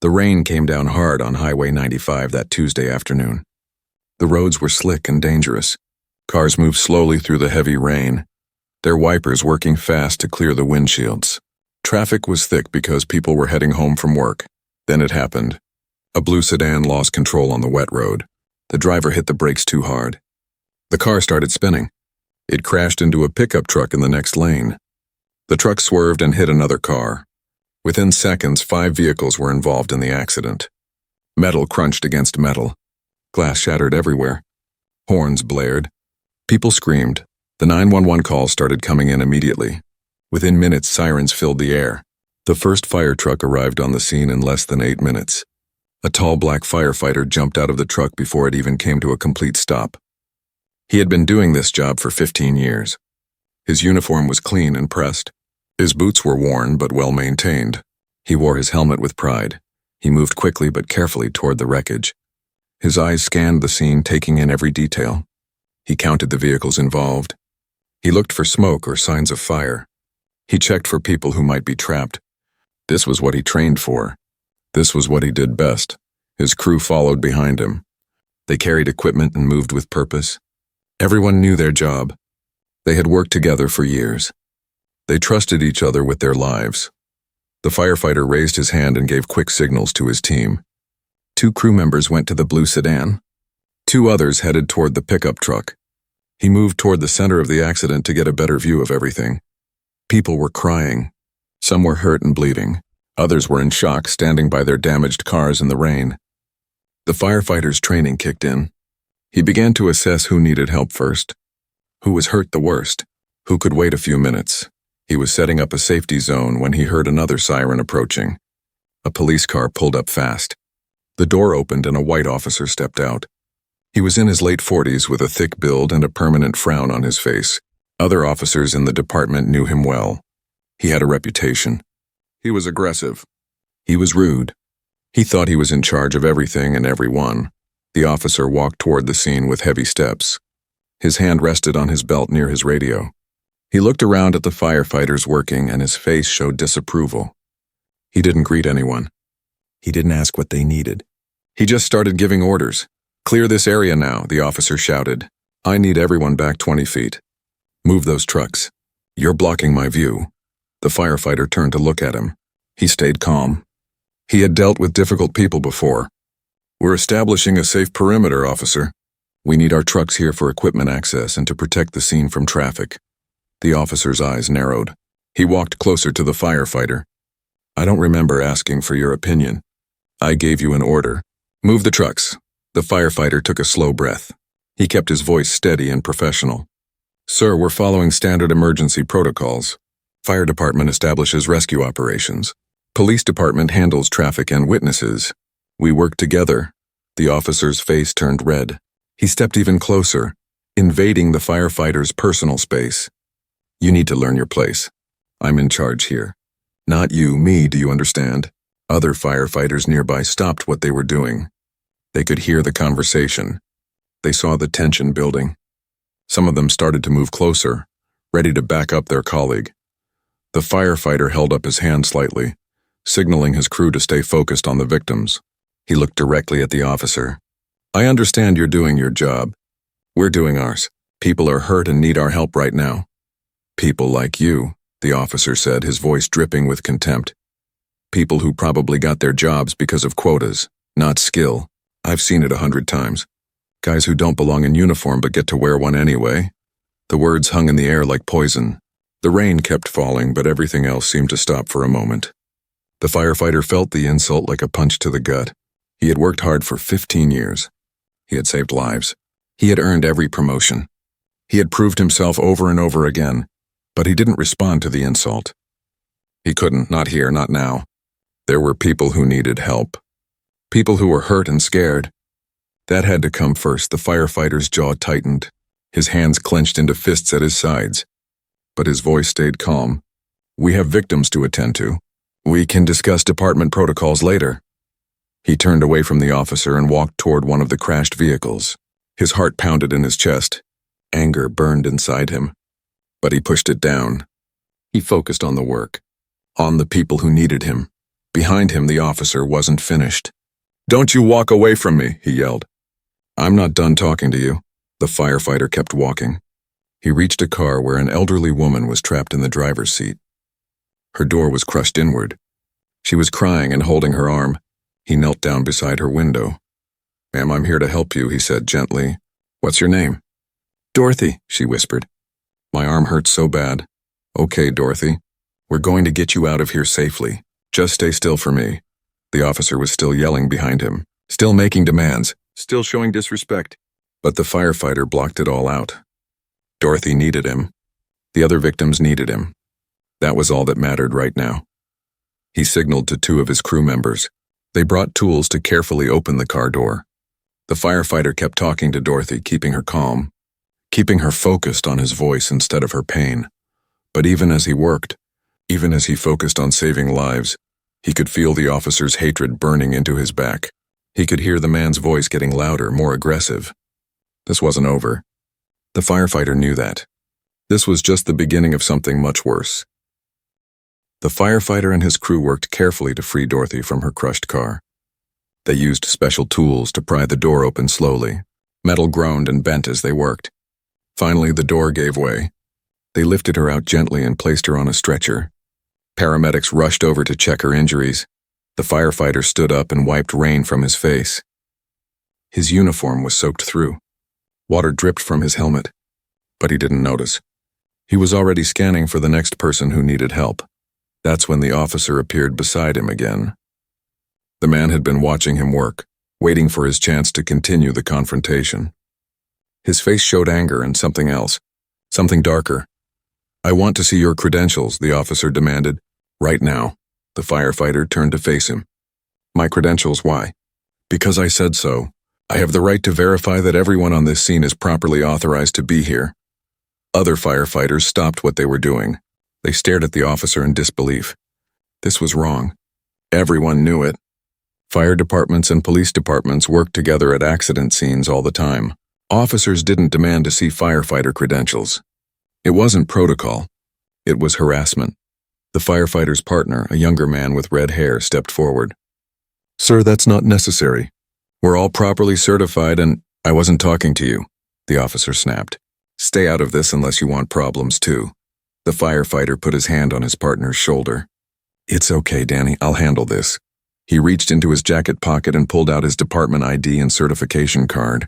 The rain came down hard on Highway 95 that Tuesday afternoon. The roads were slick and dangerous. Cars moved slowly through the heavy rain, their wipers working fast to clear the windshields. Traffic was thick because people were heading home from work. Then it happened. A blue sedan lost control on the wet road. The driver hit the brakes too hard. The car started spinning. It crashed into a pickup truck in the next lane. The truck swerved and hit another car. Within seconds, 5 vehicles were involved in the accident. Metal crunched against metal. Glass shattered everywhere. Horns blared. People screamed. The 911 calls started coming in immediately. Within minutes, sirens filled the air. The first fire truck arrived on the scene in less than 8 minutes. A tall black firefighter jumped out of the truck before it even came to a complete stop. He had been doing this job for 15 years. His uniform was clean and pressed. His boots were worn but well maintained. He wore his helmet with pride. He moved quickly but carefully toward the wreckage. His eyes scanned the scene, taking in every detail. He counted the vehicles involved. He looked for smoke or signs of fire. He checked for people who might be trapped. This was what he trained for. This was what he did best. His crew followed behind him. They carried equipment and moved with purpose. Everyone knew their job. They had worked together for years. They trusted each other with their lives. The firefighter raised his hand and gave quick signals to his team. 2 crew members went to the blue sedan. 2 others headed toward the pickup truck. He moved toward the center of the accident to get a better view of everything. People were crying. Some were hurt and bleeding. Others were in shock, standing by their damaged cars in the rain. The firefighter's training kicked in. He began to assess who needed help first, who was hurt the worst, who could wait a few minutes. He was setting up a safety zone when he heard another siren approaching. A police car pulled up fast. The door opened and a white officer stepped out. He was in his late 40s with a thick build and a permanent frown on his face. Other officers in the department knew him well. He had a reputation. He was aggressive. He was rude. He thought he was in charge of everything and everyone. The officer walked toward the scene with heavy steps. His hand rested on his belt near his radio. He looked around at the firefighters working and his face showed disapproval. He didn't greet anyone. He didn't ask what they needed. He just started giving orders. "Clear this area now," the officer shouted. "I need everyone back 20 feet. Move those trucks. You're blocking my view." The firefighter turned to look at him. He stayed calm. He had dealt with difficult people before. "We're establishing a safe perimeter, officer. We need our trucks here for equipment access and to protect the scene from traffic." The officer's eyes narrowed. He walked closer to the firefighter. "I don't remember asking for your opinion. I gave you an order. Move the trucks." The firefighter took a slow breath. He kept his voice steady and professional. "Sir, we're following standard emergency protocols. Fire department establishes rescue operations. Police department handles traffic and witnesses. We work together." The officer's face turned red. He stepped even closer, invading the firefighter's personal space. "You need to learn your place. I'm in charge here. Not you, me, do you understand?" Other firefighters nearby stopped what they were doing. They could hear the conversation. They saw the tension building. Some of them started to move closer, ready to back up their colleague. The firefighter held up his hand slightly, signaling his crew to stay focused on the victims. He looked directly at the officer. "I understand you're doing your job. We're doing ours. People are hurt and need our help right now." "People like you," the officer said, his voice dripping with contempt. "People who probably got their jobs because of quotas, not skill. I've seen it 100 times. Guys who don't belong in uniform but get to wear one anyway." The words hung in the air like poison. The rain kept falling, but everything else seemed to stop for a moment. The firefighter felt the insult like a punch to the gut. He had worked hard for 15 years. He had saved lives. He had earned every promotion. He had proved himself over and over again, but he didn't respond to the insult. He couldn't, not here, not now. There were people who needed help. People who were hurt and scared. That had to come first. The firefighter's jaw tightened. His hands clenched into fists at his sides. But his voice stayed calm. "We have victims to attend to. We can discuss department protocols later." He turned away from the officer and walked toward one of the crashed vehicles. His heart pounded in his chest. Anger burned inside him. But he pushed it down. He focused on the work, on the people who needed him. Behind him, the officer wasn't finished. "Don't you walk away from me," he yelled. "I'm not done talking to you." The firefighter kept walking. He reached a car where an elderly woman was trapped in the driver's seat. Her door was crushed inward. She was crying and holding her arm. He knelt down beside her window. "Ma'am, I'm here to help you," he said gently. "What's your name?" "Dorothy," she whispered. "My arm hurts so bad." "Okay, Dorothy. We're going to get you out of here safely. Just stay still for me." The officer was still yelling behind him, still making demands, still showing disrespect. But the firefighter blocked it all out. Dorothy needed him. The other victims needed him. That was all that mattered right now. He signaled to two of his crew members. They brought tools to carefully open the car door. The firefighter kept talking to Dorothy, keeping her calm, keeping her focused on his voice instead of her pain. But even as he worked, even as he focused on saving lives, he could feel the officer's hatred burning into his back. He could hear the man's voice getting louder, more aggressive. This wasn't over. The firefighter knew that. This was just the beginning of something much worse. The firefighter and his crew worked carefully to free Dorothy from her crushed car. They used special tools to pry the door open slowly. Metal groaned and bent as they worked. Finally, the door gave way. They lifted her out gently and placed her on a stretcher. Paramedics rushed over to check her injuries. The firefighter stood up and wiped rain from his face. His uniform was soaked through. Water dripped from his helmet. But he didn't notice. He was already scanning for the next person who needed help. That's when the officer appeared beside him again. The man had been watching him work, waiting for his chance to continue the confrontation. His face showed anger and something else, something darker. "I want to see your credentials," the officer demanded. "Right now." The firefighter turned to face him. "My credentials, why?" "Because I said so. I have the right to verify that everyone on this scene is properly authorized to be here." Other firefighters stopped what they were doing. They stared at the officer in disbelief. This was wrong. Everyone knew it. Fire departments and police departments worked together at accident scenes all the time. Officers didn't demand to see firefighter credentials. It wasn't protocol. It was harassment. The firefighter's partner, a younger man with red hair, stepped forward. "Sir, that's not necessary. We're all properly certified and—" "I wasn't talking to you," the officer snapped. "Stay out of this unless you want problems too." The firefighter put his hand on his partner's shoulder. "It's okay, Danny, I'll handle this." He reached into his jacket pocket and pulled out his department ID and certification card.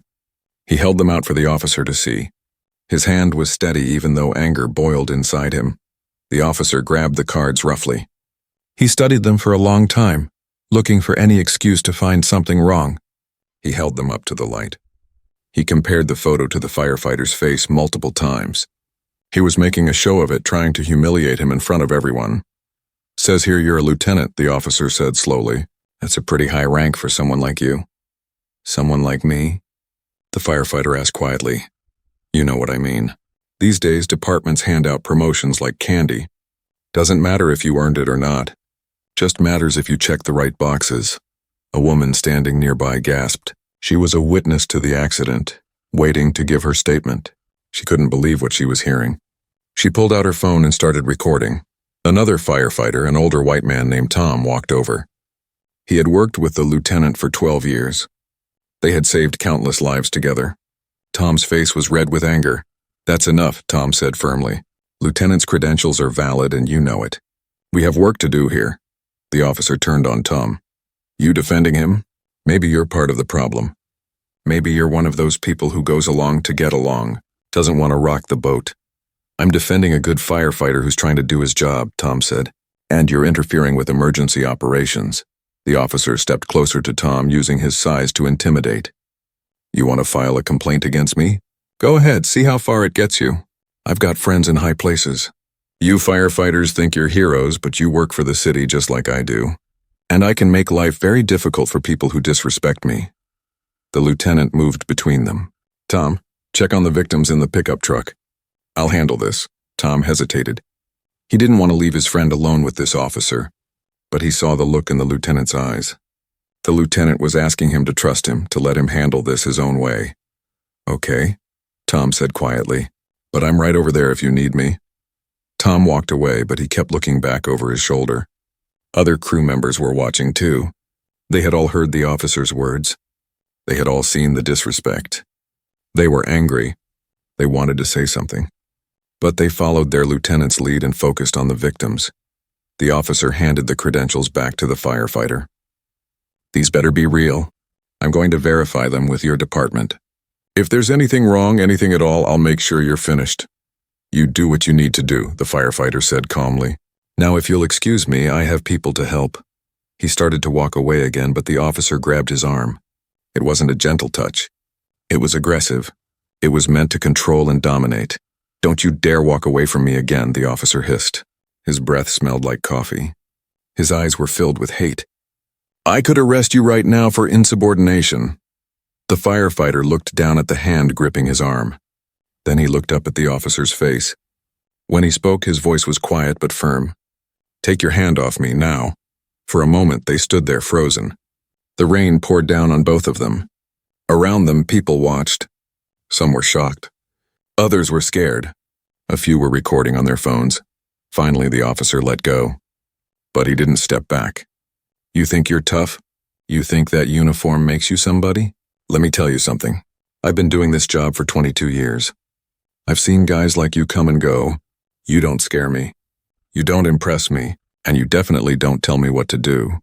He held them out for the officer to see. His hand was steady even though anger boiled inside him. The officer grabbed the cards roughly. He studied them for a long time, looking for any excuse to find something wrong. He held them up to the light. He compared the photo to the firefighter's face multiple times. He was making a show of it, trying to humiliate him in front of everyone. "Says here you're a lieutenant," the officer said slowly. "That's a pretty high rank for someone like you." "Someone like me?" The firefighter asked quietly. "You know what I mean. These days, departments hand out promotions like candy. Doesn't matter if you earned it or not. Just matters if you check the right boxes." A woman standing nearby gasped. She was a witness to the accident, waiting to give her statement. She couldn't believe what she was hearing. She pulled out her phone and started recording. Another firefighter, an older white man named Tom, walked over. He had worked with the lieutenant for 12 years. They had saved countless lives together. Tom's face was red with anger. "That's enough," Tom said firmly. "Lieutenant's credentials are valid and you know it. We have work to do here." The officer turned on Tom. "You defending him? Maybe you're part of the problem. Maybe you're one of those people who goes along to get along, doesn't want to rock the boat." "I'm defending a good firefighter who's trying to do his job," Tom said. "And you're interfering with emergency operations." The officer stepped closer to Tom, using his size to intimidate. "You want to file a complaint against me? Go ahead, see how far it gets you. I've got friends in high places. You firefighters think you're heroes, but you work for the city just like I do. And I can make life very difficult for people who disrespect me." The lieutenant moved between them. "Tom, check on the victims in the pickup truck." "I'll handle this." Tom hesitated. He didn't want to leave his friend alone with this officer, but he saw the look in the lieutenant's eyes. The lieutenant was asking him to trust him, to let him handle this his own way. "Okay," Tom said quietly, "but I'm right over there if you need me." Tom walked away, but he kept looking back over his shoulder. Other crew members were watching too. They had all heard the officer's words. They had all seen the disrespect. They were angry. They wanted to say something. But they followed their lieutenant's lead and focused on the victims. The officer handed the credentials back to the firefighter. These better be real. I'm going to verify them with your department. If there's anything wrong, anything at all, I'll make sure you're finished. You do what you need to do, the firefighter said calmly. Now if you'll excuse me, I have people to help. He started to walk away again, but the officer grabbed his arm. It wasn't a gentle touch. It was aggressive. It was meant to control and dominate. Don't you dare walk away from me again, the officer hissed. His breath smelled like coffee. His eyes were filled with hate. I could arrest you right now for insubordination. The firefighter looked down at the hand gripping his arm. Then he looked up at the officer's face. When he spoke, his voice was quiet but firm. Take your hand off me, now. For a moment, they stood there frozen. The rain poured down on both of them. Around them, people watched. Some were shocked. Others were scared. A few were recording on their phones. Finally, the officer let go. But he didn't step back. You think you're tough? You think that uniform makes you somebody? Let me tell you something. I've been doing this job for 22 years. I've seen guys like you come and go. You don't scare me. You don't impress me, and you definitely don't tell me what to do.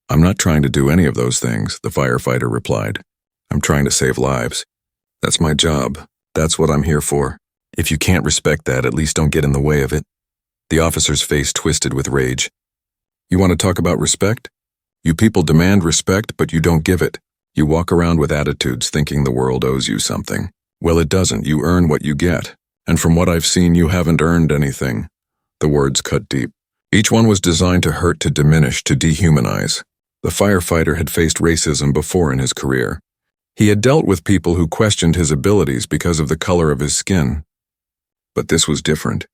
I'm not trying to do any of those things, the firefighter replied. I'm trying to save lives. That's my job. That's what I'm here for. If you can't respect that, at least don't get in the way of it. The officer's face twisted with rage. You want to talk about respect? You people demand respect, but you don't give it. You walk around with attitudes thinking the world owes you something. Well, it doesn't. You earn what you get. And from what I've seen, you haven't earned anything. The words cut deep. Each one was designed to hurt, to diminish, to dehumanize. The firefighter had faced racism before in his career. He had dealt with people who questioned his abilities because of the color of his skin. But this was different.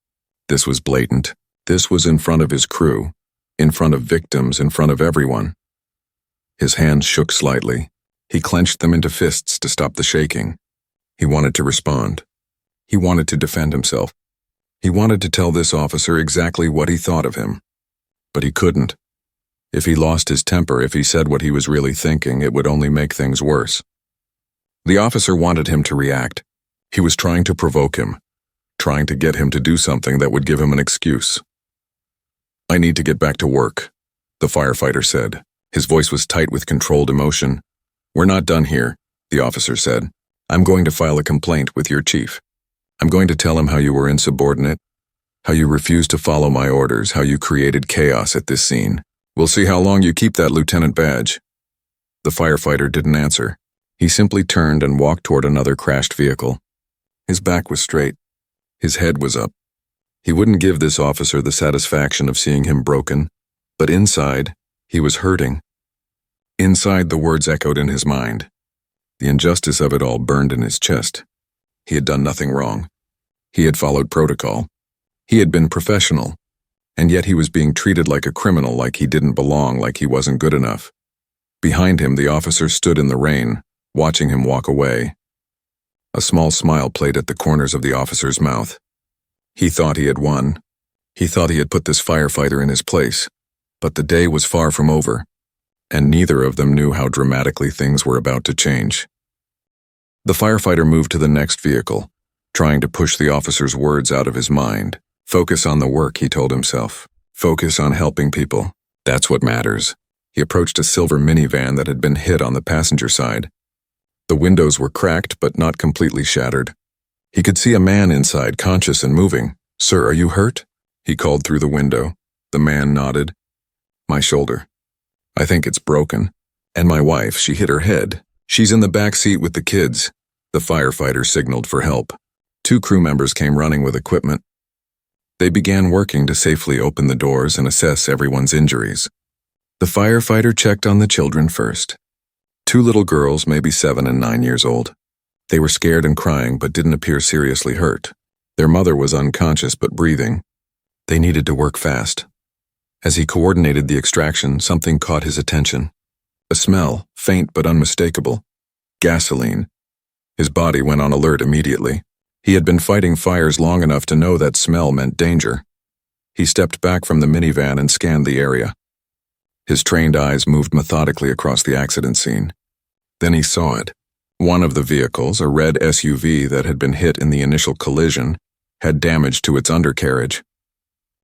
This was blatant. This was in front of his crew, in front of victims, in front of everyone. His hands shook slightly. He clenched them into fists to stop the shaking. He wanted to respond. He wanted to defend himself. He wanted to tell this officer exactly what he thought of him. But he couldn't. If he lost his temper, if he said what he was really thinking, it would only make things worse. The officer wanted him to react. He was trying to provoke him, trying to get him to do something that would give him an excuse. I need to get back to work, the firefighter said. His voice was tight with controlled emotion. We're not done here, the officer said. I'm going to file a complaint with your chief. I'm going to tell him how you were insubordinate, how you refused to follow my orders, how you created chaos at this scene. We'll see how long you keep that lieutenant badge. The firefighter didn't answer. He simply turned and walked toward another crashed vehicle. His back was straight. His head was up. He wouldn't give this officer the satisfaction of seeing him broken, but inside, he was hurting. Inside, the words echoed in his mind. The injustice of it all burned in his chest. He had done nothing wrong. He had followed protocol. He had been professional. And yet he was being treated like a criminal, like he didn't belong, like he wasn't good enough. Behind him, the officer stood in the rain, watching him walk away. A small smile played at the corners of the officer's mouth. He thought he had won. He thought he had put this firefighter in his place. But the day was far from over, and neither of them knew how dramatically things were about to change. The firefighter moved to the next vehicle, trying to push the officer's words out of his mind. Focus on the work, he told himself. Focus on helping people. That's what matters. He approached a silver minivan that had been hit on the passenger side. The windows were cracked but not completely shattered. He could see a man inside, conscious and moving. Sir, are you hurt? He called through the window. The man nodded. My shoulder. I think it's broken. And my wife, she hit her head. She's in the back seat with the kids. The firefighter signaled for help. 2 crew members came running with equipment. They began working to safely open the doors and assess everyone's injuries. The firefighter checked on the children first. 2 little girls, maybe 7 and 9 years old. They were scared and crying but didn't appear seriously hurt. Their mother was unconscious but breathing. They needed to work fast. As he coordinated the extraction, something caught his attention. A smell, faint but unmistakable. Gasoline. His body went on alert immediately. He had been fighting fires long enough to know that smell meant danger. He stepped back from the minivan and scanned the area. His trained eyes moved methodically across the accident scene. Then he saw it. One of the vehicles, a red SUV that had been hit in the initial collision, had damage to its undercarriage.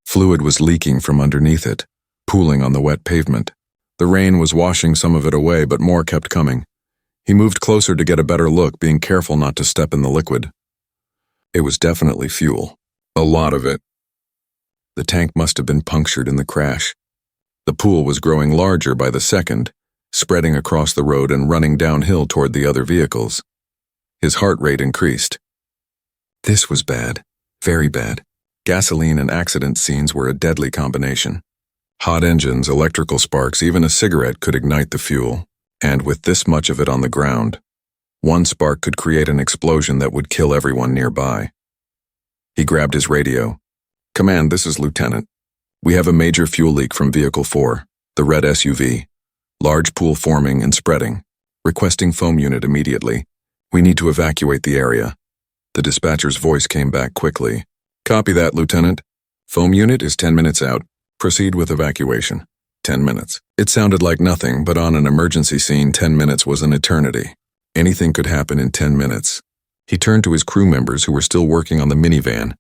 Fluid was leaking from underneath it, pooling on the wet pavement. The rain was washing some of it away, but more kept coming. He moved closer to get a better look, being careful not to step in the liquid. It was definitely fuel. A lot of it. The tank must have been punctured in the crash. The pool was growing larger by the second, spreading across the road and running downhill toward the other vehicles. His heart rate increased. This was bad. Very bad. Gasoline and accident scenes were a deadly combination. Hot engines, electrical sparks, even a cigarette could ignite the fuel. And with this much of it on the ground, one spark could create an explosion that would kill everyone nearby. He grabbed his radio. "Command, this is Lieutenant. We have a major fuel leak from Vehicle 4, the red SUV. Large pool forming and spreading. Requesting foam unit immediately. We need to evacuate the area." The dispatcher's voice came back quickly. "Copy that, Lieutenant. Foam unit is 10 minutes out. Proceed with evacuation." 10 minutes. It sounded like nothing, but on an emergency scene, 10 minutes was an eternity. Anything could happen in 10 minutes. He turned to his crew members who were still working on the minivan.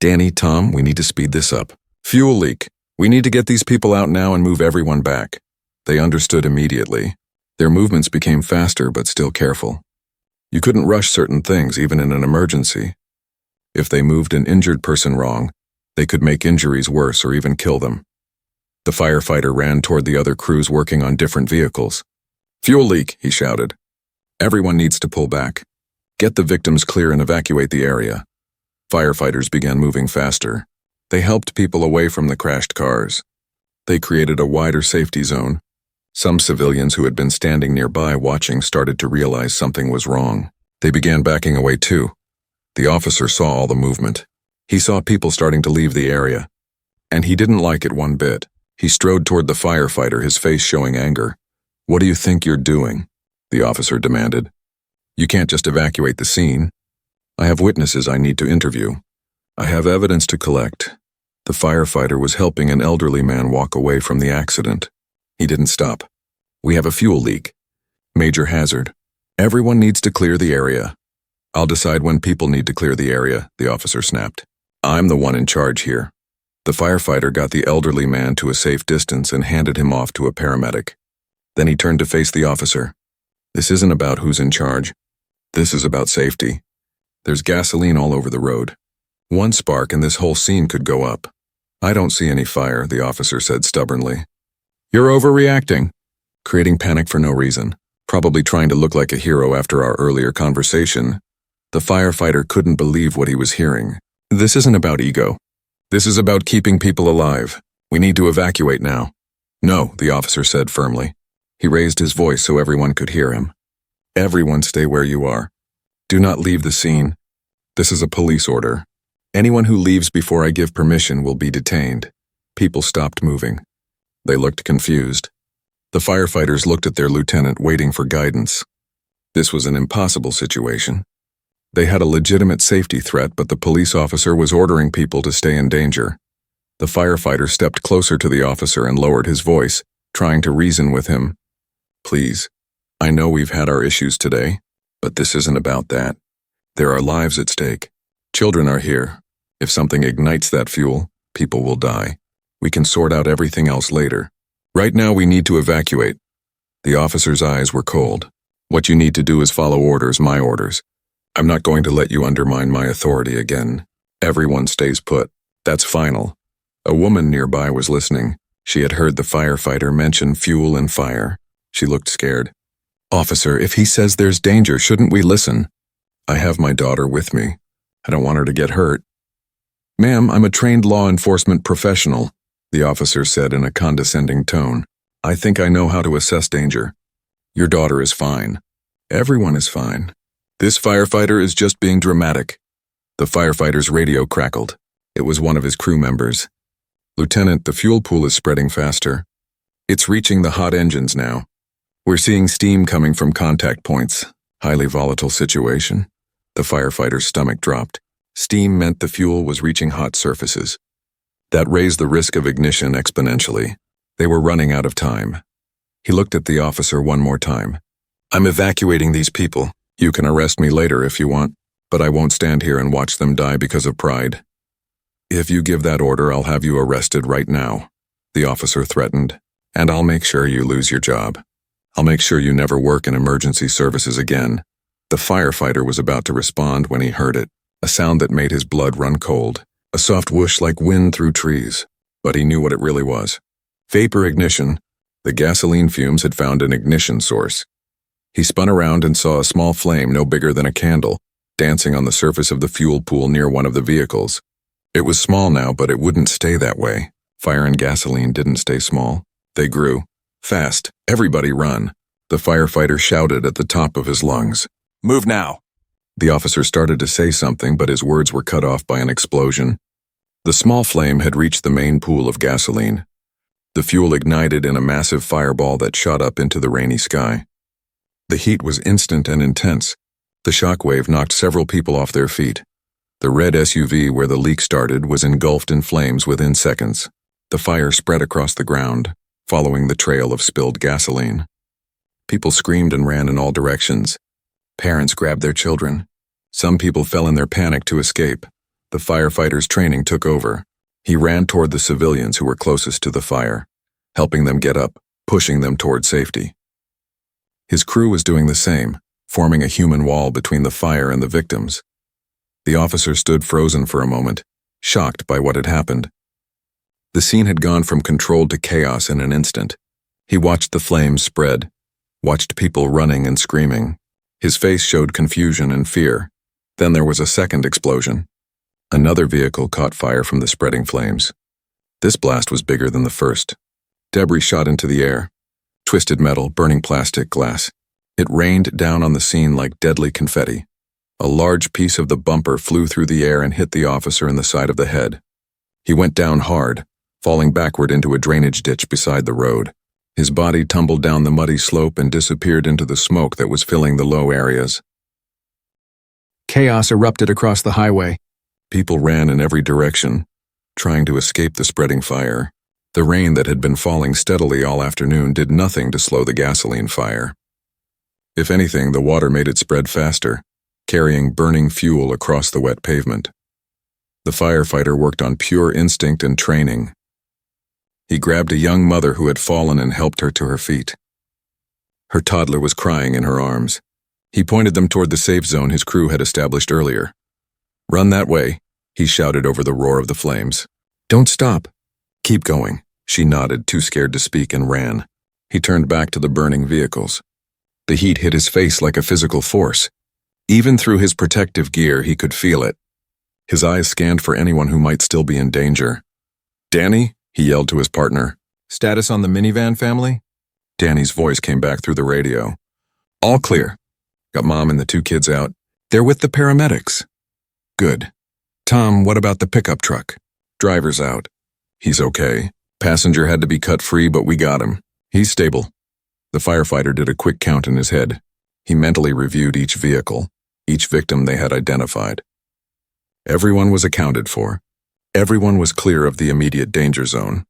"Danny, Tom, we need to speed this up. Fuel leak. We need to get these people out now and move everyone back." They understood immediately. Their movements became faster but still careful. You couldn't rush certain things even in an emergency. If they moved an injured person wrong, they could make injuries worse or even kill them. The firefighter ran toward the other crews working on different vehicles. "Fuel leak," he shouted. "Everyone needs to pull back. Get the victims clear and evacuate the area." Firefighters began moving faster. They helped people away from the crashed cars. They created a wider safety zone. Some civilians who had been standing nearby watching started to realize something was wrong. They began backing away too. The officer saw all the movement. He saw people starting to leave the area. And he didn't like it one bit. He strode toward the firefighter, his face showing anger. "What do you think you're doing?" the officer demanded. "You can't just evacuate the scene. I have witnesses I need to interview. I have evidence to collect." The firefighter was helping an elderly man walk away from the accident. He didn't stop. "We have a fuel leak. Major hazard. Everyone needs to clear the area." "I'll decide when people need to clear the area," the officer snapped. "I'm the one in charge here." The firefighter got the elderly man to a safe distance and handed him off to a paramedic. Then he turned to face the officer. "This isn't about who's in charge. This is about safety. There's gasoline all over the road. One spark and this whole scene could go up." "I don't see any fire," the officer said stubbornly. "You're overreacting." Creating panic for no reason. Probably trying to look like a hero after our earlier conversation. The firefighter couldn't believe what he was hearing. "This isn't about ego. This is about keeping people alive. We need to evacuate now." "No," the officer said firmly. He raised his voice so everyone could hear him. "Everyone stay where you are. Do not leave the scene. This is a police order. Anyone who leaves before I give permission will be detained." People stopped moving. They looked confused. The firefighters looked at their lieutenant, waiting for guidance. This was an impossible situation. They had a legitimate safety threat, but the police officer was ordering people to stay in danger. The firefighter stepped closer to the officer and lowered his voice, trying to reason with him. "Please, I know we've had our issues today, but this isn't about that. There are lives at stake. Children are here. If something ignites that fuel, people will die. We can sort out everything else later. Right now we need to evacuate." The officer's eyes were cold. "What you need to do is follow orders, my orders. I'm not going to let you undermine my authority again. Everyone stays put. That's final." A woman nearby was listening. She had heard the firefighter mention fuel and fire. She looked scared. "Officer, if he says there's danger, shouldn't we listen?" "I have my daughter with me. I don't want her to get hurt." "Ma'am, I'm a trained law enforcement professional," the officer said in a condescending tone. "I think I know how to assess danger. Your daughter is fine. Everyone is fine. This firefighter is just being dramatic." The firefighter's radio crackled. It was one of his crew members. "Lieutenant, the fuel pool is spreading faster. It's reaching the hot engines now. We're seeing steam coming from contact points. Highly volatile situation." The firefighter's stomach dropped. Steam meant the fuel was reaching hot surfaces. That raised the risk of ignition exponentially. They were running out of time. He looked at the officer one more time. "I'm evacuating these people. You can arrest me later if you want, but I won't stand here and watch them die because of pride. If you give that order, I'll have you arrested right now," the officer threatened, "and I'll make sure you lose your job. I'll make sure you never work in emergency services again." The firefighter was about to respond when he heard it, a sound that made his blood run cold, a soft whoosh like wind through trees. But he knew what it really was. Vapor ignition. The gasoline fumes had found an ignition source. He spun around and saw a small flame no bigger than a candle, dancing on the surface of the fuel pool near one of the vehicles. It was small now, but it wouldn't stay that way. Fire and gasoline didn't stay small. They grew. Fast. "Everybody run," the firefighter shouted at the top of his lungs. "Move now." The officer started to say something, but his words were cut off by an explosion. The small flame had reached the main pool of gasoline. The fuel ignited in a massive fireball that shot up into the rainy sky. The heat was instant and intense. The shockwave knocked several people off their feet. The red SUV where the leak started was engulfed in flames within seconds. The fire spread across the ground, following the trail of spilled gasoline. People screamed and ran in all directions. Parents grabbed their children. Some people fell in their panic to escape. The firefighter's training took over. He ran toward the civilians who were closest to the fire, helping them get up, pushing them toward safety. His crew was doing the same, forming a human wall between the fire and the victims. The officer stood frozen for a moment, shocked by what had happened. The scene had gone from control to chaos in an instant. He watched the flames spread, watched people running and screaming. His face showed confusion and fear. Then there was a second explosion. Another vehicle caught fire from the spreading flames. This blast was bigger than the first. Debris shot into the air. Twisted metal, burning plastic, glass. It rained down on the scene like deadly confetti. A large piece of the bumper flew through the air and hit the officer in the side of the head. He went down hard, falling backward into a drainage ditch beside the road. His body tumbled down the muddy slope and disappeared into the smoke that was filling the low areas. Chaos erupted across the highway. People ran in every direction, trying to escape the spreading fire. The rain that had been falling steadily all afternoon did nothing to slow the gasoline fire. If anything, the water made it spread faster, carrying burning fuel across the wet pavement. The firefighter worked on pure instinct and training. He grabbed a young mother who had fallen and helped her to her feet. Her toddler was crying in her arms. He pointed them toward the safe zone his crew had established earlier. "Run that way," he shouted over the roar of the flames. "Don't stop. Keep going." She nodded, too scared to speak, and ran. He turned back to the burning vehicles. The heat hit his face like a physical force. Even through his protective gear, he could feel it. His eyes scanned for anyone who might still be in danger. "Danny?" he yelled to his partner. "Status on the minivan family?" Danny's voice came back through the radio. "All clear. Got Mom and the 2 kids out. They're with the paramedics." "Good. Tom, what about the pickup truck?" "Driver's out. He's okay. Passenger had to be cut free, but we got him. He's stable." The firefighter did a quick count in his head. He mentally reviewed each vehicle, each victim they had identified. Everyone was accounted for. Everyone was clear of the immediate danger zone.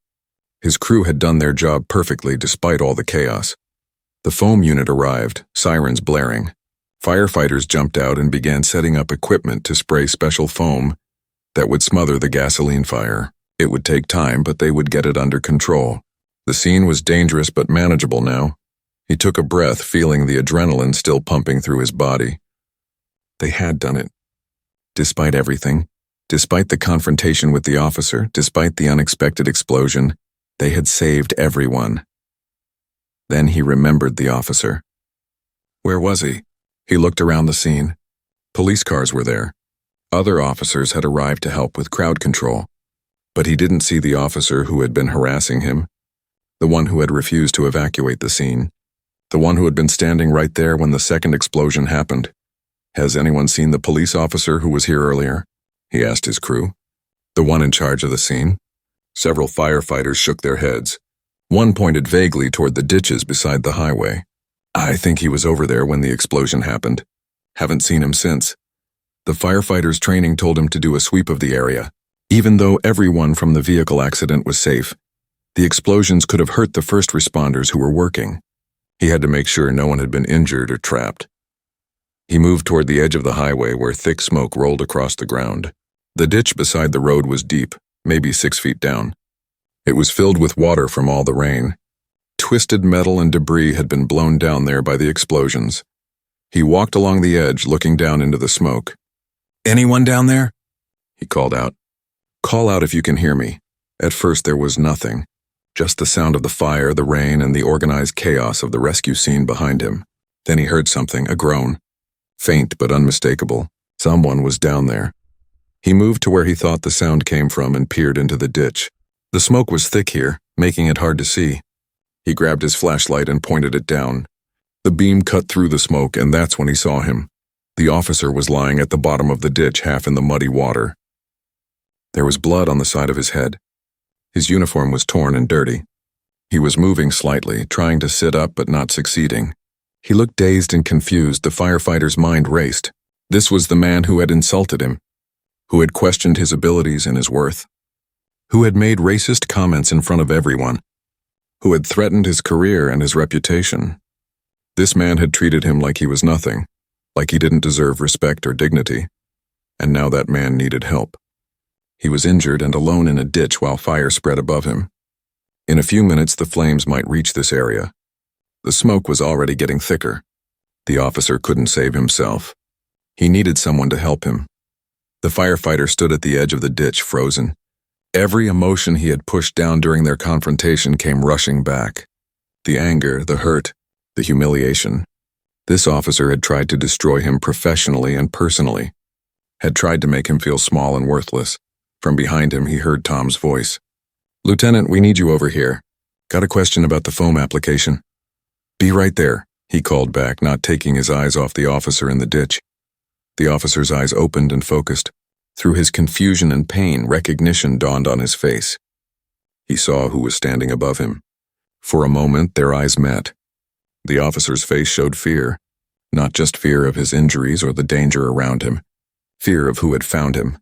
His crew had done their job perfectly despite all the chaos. The foam unit arrived, sirens blaring. Firefighters jumped out and began setting up equipment to spray special foam that would smother the gasoline fire. It would take time, but they would get it under control. The scene was dangerous but manageable now. He took a breath, feeling the adrenaline still pumping through his body. They had done it. Despite everything, despite the confrontation with the officer, despite the unexpected explosion, they had saved everyone. Then he remembered the officer. Where was he? He looked around the scene. Police cars were there. Other officers had arrived to help with crowd control. But he didn't see the officer who had been harassing him, the one who had refused to evacuate the scene, the one who had been standing right there when the second explosion happened. "Has anyone seen the police officer who was here earlier?" he asked his crew. "The one in charge of the scene?" Several firefighters shook their heads. One pointed vaguely toward the ditches beside the highway. "I think he was over there when the explosion happened. Haven't seen him since. The firefighters' training told him to do a sweep of the area. Even though everyone from the vehicle accident was safe, The explosions could have hurt the first responders who were working. He had to make sure no one had been injured or trapped. He moved toward the edge of the highway where thick smoke rolled across the ground. The ditch beside the road was deep, maybe 6 feet down. It was filled with water from all the rain. Twisted metal and debris had been blown down there by the explosions. He walked along the edge, looking down into the smoke. "Anyone down there?" he called out. "Call out if you can hear me." At first there was nothing, just the sound of the fire, the rain, and the organized chaos of the rescue scene behind him. Then he heard something, a groan. Faint but unmistakable. Someone was down there. He moved to where he thought the sound came from and peered into the ditch. The smoke was thick here, making it hard to see. He grabbed his flashlight and pointed it down. The beam cut through the smoke, and that's when he saw him. The officer was lying at the bottom of the ditch, half in the muddy water. There was blood on the side of his head. His uniform was torn and dirty. He was moving slightly, trying to sit up but not succeeding. He looked dazed and confused. The firefighter's mind raced. This was the man who had insulted him, who had questioned his abilities and his worth, who had made racist comments in front of everyone, who had threatened his career and his reputation. This man had treated him like he was nothing, like he didn't deserve respect or dignity, and now that man needed help. He was injured and alone in a ditch while fire spread above him. In a few minutes, the flames might reach this area. The smoke was already getting thicker. The officer couldn't save himself. He needed someone to help him. The firefighter stood at the edge of the ditch, frozen. Every emotion he had pushed down during their confrontation came rushing back. The anger, the hurt, the humiliation. This officer had tried to destroy him professionally and personally, had tried to make him feel small and worthless. From behind him, he heard Tom's voice. "Lieutenant, we need you over here. Got a question about the foam application." "Be right there," he called back, not taking his eyes off the officer in the ditch. The officer's eyes opened and focused. Through his confusion and pain, recognition dawned on his face. He saw who was standing above him. For a moment, their eyes met. The officer's face showed fear, not just fear of his injuries or the danger around him, fear of who had found him.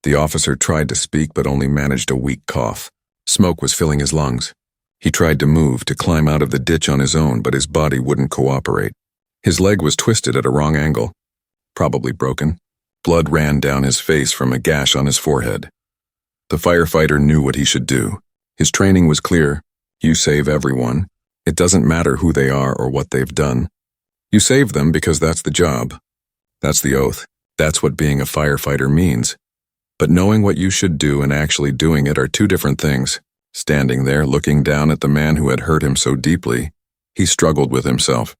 The officer tried to speak but only managed a weak cough. Smoke was filling his lungs. He tried to move, to climb out of the ditch on his own, but his body wouldn't cooperate. His leg was twisted at a wrong angle, probably broken. Blood ran down his face from a gash on his forehead. The firefighter knew what he should do. His training was clear. You save everyone. It doesn't matter who they are or what they've done. You save them because that's the job. That's the oath. That's what being a firefighter means. But knowing what you should do and actually doing it are two different things. Standing there, looking down at the man who had hurt him so deeply, he struggled with himself.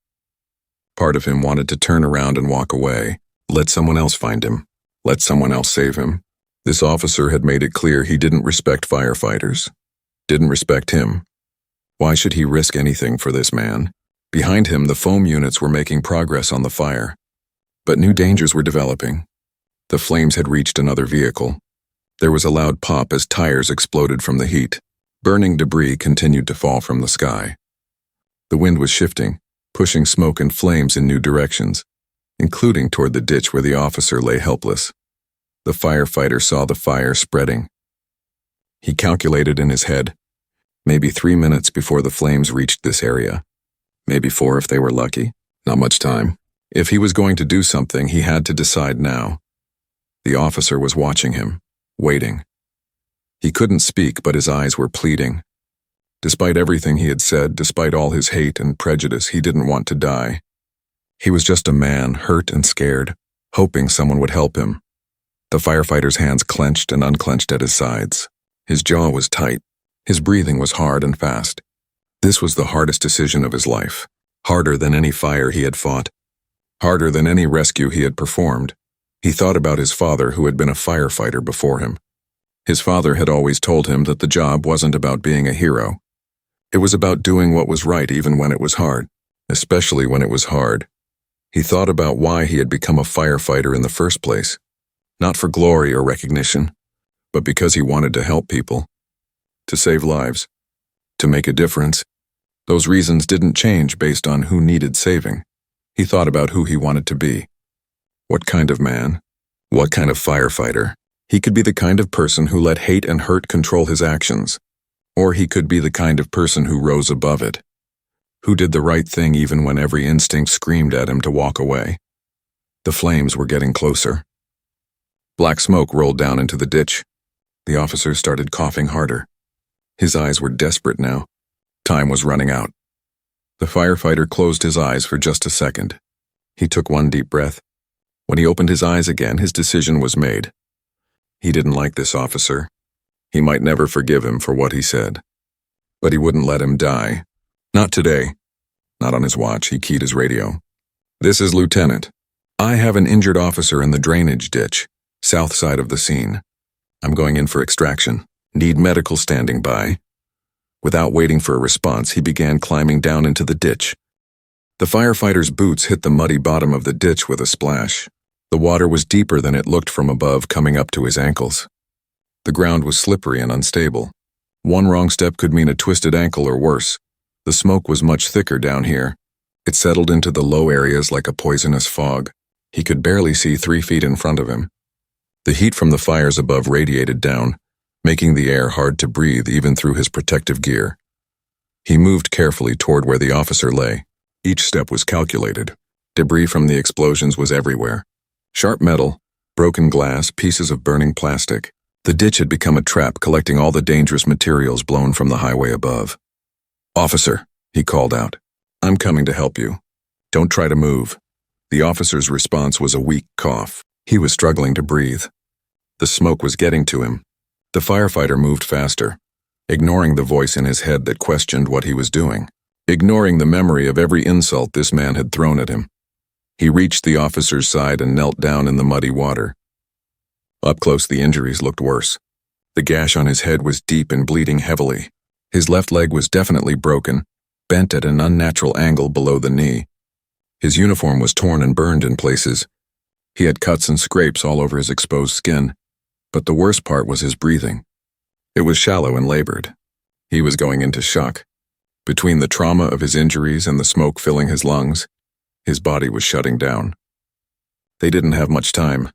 Part of him wanted to turn around and walk away. Let someone else find him. Let someone else save him. This officer had made it clear he didn't respect firefighters. Didn't respect him. Why should he risk anything for this man? Behind him, the foam units were making progress on the fire. But new dangers were developing. The flames had reached another vehicle. There was a loud pop as tires exploded from the heat. Burning debris continued to fall from the sky. The wind was shifting, pushing smoke and flames in new directions, including toward the ditch where the officer lay helpless. The firefighter saw the fire spreading. He calculated in his head, maybe 3 minutes before the flames reached this area. Maybe 4 if they were lucky. Not much time. If he was going to do something, he had to decide now. The officer was watching him, waiting. He couldn't speak, but his eyes were pleading. Despite everything he had said, despite all his hate and prejudice, he didn't want to die. He was just a man, hurt and scared, hoping someone would help him. The firefighter's hands clenched and unclenched at his sides. His jaw was tight. His breathing was hard and fast. This was the hardest decision of his life. Harder than any fire he had fought. Harder than any rescue he had performed. He thought about his father, who had been a firefighter before him. His father had always told him that the job wasn't about being a hero. It was about doing what was right even when it was hard, especially when it was hard. He thought about why he had become a firefighter in the first place. Not for glory or recognition, but because he wanted to help people, to save lives, to make a difference. Those reasons didn't change based on who needed saving. He thought about who he wanted to be. What kind of man? What kind of firefighter? He could be the kind of person who let hate and hurt control his actions. Or he could be the kind of person who rose above it, who did the right thing even when every instinct screamed at him to walk away. The flames were getting closer. Black smoke rolled down into the ditch. The officer started coughing harder. His eyes were desperate now. Time was running out. The firefighter closed his eyes for just a second. He took one deep breath. When he opened his eyes again, his decision was made. He didn't like this officer. He might never forgive him for what he said. But he wouldn't let him die. Not today. Not on his watch. He keyed his radio. "This is Lieutenant. I have an injured officer in the drainage ditch, south side of the scene. I'm going in for extraction. Need medical standing by." Without waiting for a response, he began climbing down into the ditch. The firefighter's boots hit the muddy bottom of the ditch with a splash. The water was deeper than it looked from above, coming up to his ankles. The ground was slippery and unstable. One wrong step could mean a twisted ankle or worse. The smoke was much thicker down here. It settled into the low areas like a poisonous fog. He could barely see 3 feet in front of him. The heat from the fires above radiated down, making the air hard to breathe even through his protective gear. He moved carefully toward where the officer lay. Each step was calculated. Debris from the explosions was everywhere. Sharp metal, broken glass, pieces of burning plastic. The ditch had become a trap, collecting all the dangerous materials blown from the highway above. "Officer," he called out, "I'm coming to help you. Don't try to move." The officer's response was a weak cough. He was struggling to breathe. The smoke was getting to him. The firefighter moved faster, ignoring the voice in his head that questioned what he was doing, ignoring the memory of every insult this man had thrown at him. He reached the officer's side and knelt down in the muddy water. Up close, the injuries looked worse. The gash on his head was deep and bleeding heavily. His left leg was definitely broken, bent at an unnatural angle below the knee. His uniform was torn and burned in places. He had cuts and scrapes all over his exposed skin, but the worst part was his breathing. It was shallow and labored. He was going into shock. Between the trauma of his injuries and the smoke filling his lungs, his body was shutting down. They didn't have much time.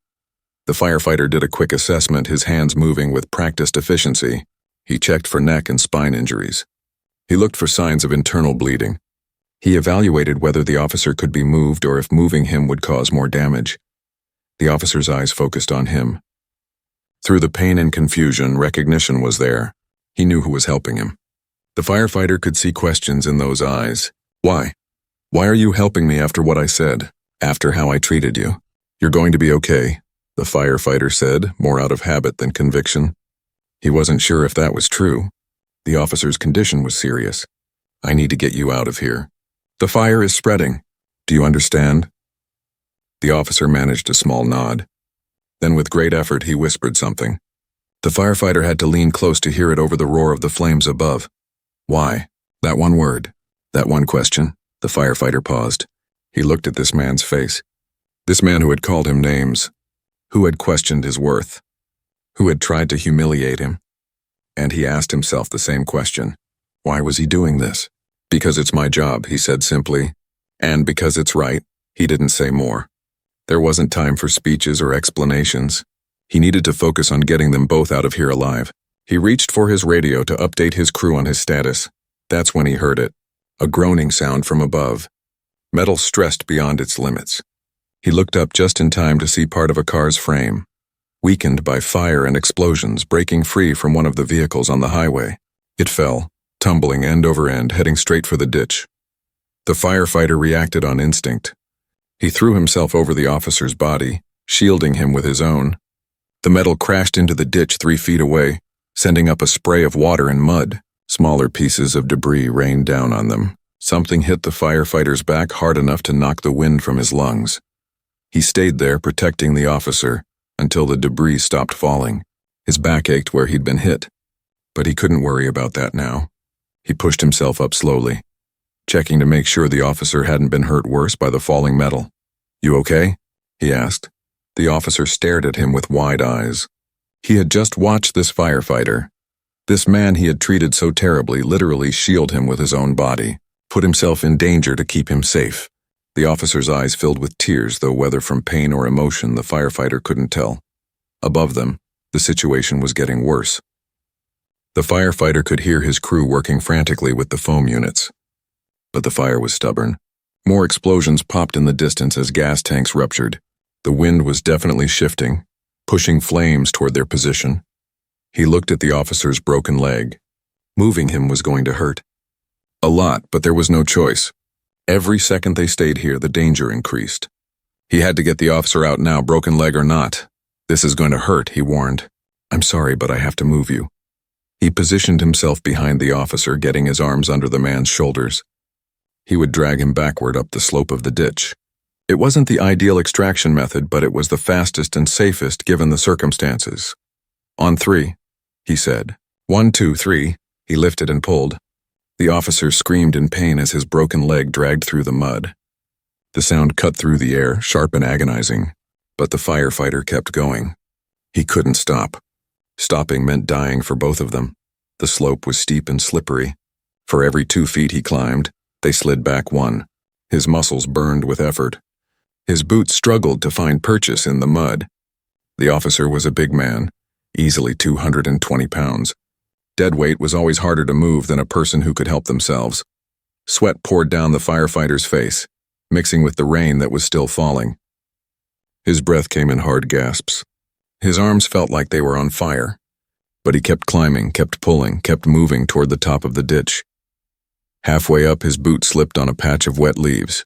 The firefighter did a quick assessment, his hands moving with practiced efficiency. He checked for neck and spine injuries. He looked for signs of internal bleeding. He evaluated whether the officer could be moved or if moving him would cause more damage. The officer's eyes focused on him. Through the pain and confusion, recognition was there. He knew who was helping him. The firefighter could see questions in those eyes. "Why? Why are you helping me after what I said? After how I treated you? You're going to be okay," the firefighter said, more out of habit than conviction. He wasn't sure if that was true. The officer's condition was serious. "I need to get you out of here. The fire is spreading. Do you understand?" The officer managed a small nod. Then with great effort he whispered something. The firefighter had to lean close to hear it over the roar of the flames above. "Why? That one word. That one question." The firefighter paused. He looked at this man's face. This man who had called him names, who had questioned his worth, who had tried to humiliate him. And he asked himself the same question. Why was he doing this? "Because it's my job," he said simply. "And because it's right." He didn't say more. There wasn't time for speeches or explanations. He needed to focus on getting them both out of here alive. He reached for his radio to update his crew on his status. That's when he heard it. A groaning sound from above. Metal stressed beyond its limits. He looked up just in time to see part of a car's frame, weakened by fire and explosions, breaking free from one of the vehicles on the highway. It fell, tumbling end over end, heading straight for the ditch. The firefighter reacted on instinct. He threw himself over the officer's body, shielding him with his own. The metal crashed into the ditch 3 feet away, sending up a spray of water and mud. Smaller pieces of debris rained down on them. Something hit the firefighter's back hard enough to knock the wind from his lungs. He stayed there, protecting the officer, until the debris stopped falling. His back ached where he'd been hit, but he couldn't worry about that now. He pushed himself up slowly, checking to make sure the officer hadn't been hurt worse by the falling metal. "You okay?" he asked. The officer stared at him with wide eyes. He had just watched this firefighter, this man he had treated so terribly, literally shield him with his own body, put himself in danger to keep him safe. The officer's eyes filled with tears, though whether from pain or emotion the firefighter couldn't tell. Above them, the situation was getting worse. The firefighter could hear his crew working frantically with the foam units. But the fire was stubborn. More explosions popped in the distance as gas tanks ruptured. The wind was definitely shifting, pushing flames toward their position. He looked at the officer's broken leg. Moving him was going to hurt. A lot, but there was no choice. Every second they stayed here, the danger increased. He had to get the officer out now, broken leg or not. "This is going to hurt," he warned. "I'm sorry, but I have to move you." He positioned himself behind the officer, getting his arms under the man's shoulders. He would drag him backward up the slope of the ditch. It wasn't the ideal extraction method, but it was the fastest and safest given the circumstances. "On 3, he said. 1, 2, 3, he lifted and pulled. The officer screamed in pain as his broken leg dragged through the mud. The sound cut through the air, sharp and agonizing, but the firefighter kept going. He couldn't stop. Stopping meant dying for both of them. The slope was steep and slippery. For every 2 feet he climbed, they slid back 1. His muscles burned with effort. His boots struggled to find purchase in the mud. The officer was a big man, easily 220 pounds. Dead weight was always harder to move than a person who could help themselves. Sweat poured down the firefighter's face, mixing with the rain that was still falling. His breath came in hard gasps. His arms felt like they were on fire, but he kept climbing, kept pulling, kept moving toward the top of the ditch. Halfway up, his boot slipped on a patch of wet leaves.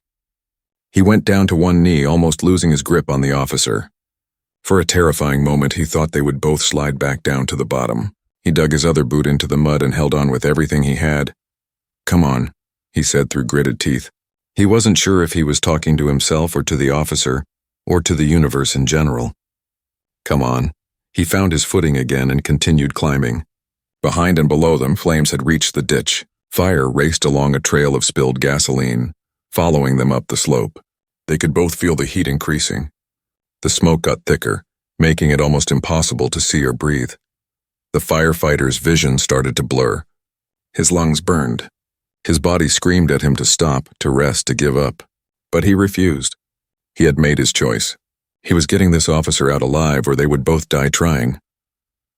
He went down to one knee, almost losing his grip on the officer. For a terrifying moment, he thought they would both slide back down to the bottom. He dug his other boot into the mud and held on with everything he had. "Come on," he said through gritted teeth. He wasn't sure if he was talking to himself or to the officer, or to the universe in general. "Come on." He found his footing again and continued climbing. Behind and below them, flames had reached the ditch. Fire raced along a trail of spilled gasoline, following them up the slope. They could both feel the heat increasing. The smoke got thicker, making it almost impossible to see or breathe. The firefighter's vision started to blur. His lungs burned. His body screamed at him to stop, to rest, to give up. But he refused. He had made his choice. He was getting this officer out alive, or they would both die trying.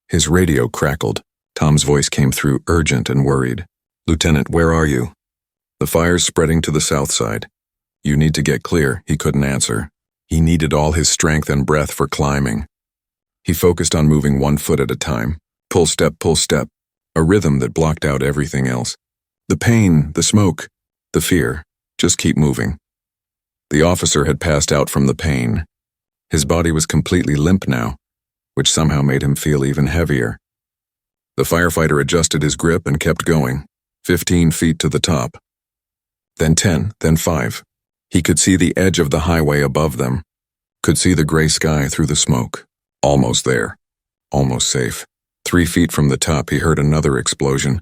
His radio crackled. Tom's voice came through, urgent and worried. "Lieutenant, where are you?" "The fire's spreading to the south side. You need to get clear." He couldn't answer. He needed all his strength and breath for climbing. He focused on moving 1 foot at a time. Pull step, a rhythm that blocked out everything else. The pain, the smoke, the fear. Just keep moving. The officer had passed out from the pain. His body was completely limp now, which somehow made him feel even heavier. The firefighter adjusted his grip and kept going, 15 feet to the top. Then 10, then 5. He could see the edge of the highway above them, could see the gray sky through the smoke. Almost there, almost safe. 3 feet from the top, he heard another explosion,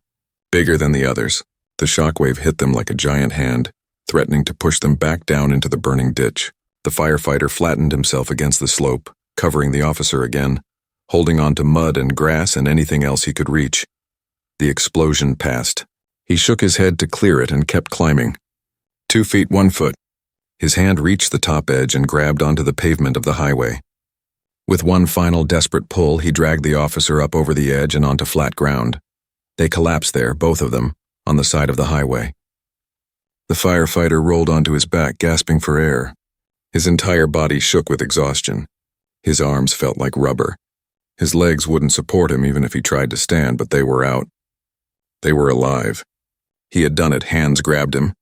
bigger than the others. The shockwave hit them like a giant hand, threatening to push them back down into the burning ditch. The firefighter flattened himself against the slope, covering the officer again, holding on to mud and grass and anything else he could reach. The explosion passed. He shook his head to clear it and kept climbing. 2 feet, 1 foot. His hand reached the top edge and grabbed onto the pavement of the highway. With one final desperate pull, he dragged the officer up over the edge and onto flat ground. They collapsed there, both of them, on the side of the highway. The firefighter rolled onto his back, gasping for air. His entire body shook with exhaustion. His arms felt like rubber. His legs wouldn't support him even if he tried to stand, but they were out. They were alive. He had done it. Hands grabbed him.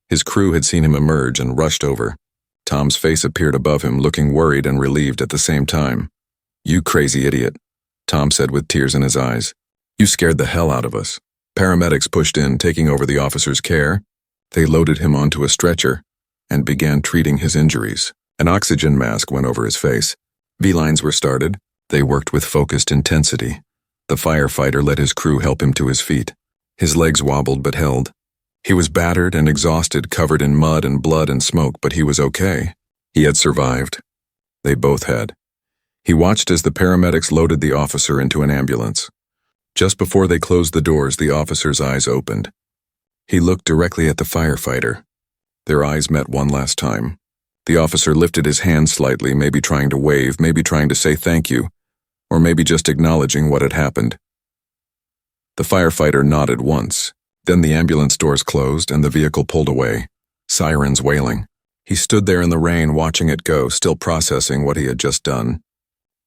His crew had seen him emerge and rushed over. Tom's face appeared above him, looking worried and relieved at the same time. "You crazy idiot," Tom said with tears in his eyes. "You scared the hell out of us." Paramedics pushed in, taking over the officer's care. They loaded him onto a stretcher and began treating his injuries. An oxygen mask went over his face. V-lines were started. They worked with focused intensity. The firefighter let his crew help him to his feet. His legs wobbled but held. He was battered and exhausted, covered in mud and blood and smoke, but he was okay. He had survived. They both had. He watched as the paramedics loaded the officer into an ambulance. Just before they closed the doors, the officer's eyes opened. He looked directly at the firefighter. Their eyes met one last time. The officer lifted his hand slightly, maybe trying to wave, maybe trying to say thank you, or maybe just acknowledging what had happened. The firefighter nodded once. Then the ambulance doors closed and the vehicle pulled away, sirens wailing. He stood there in the rain watching it go, still processing what he had just done.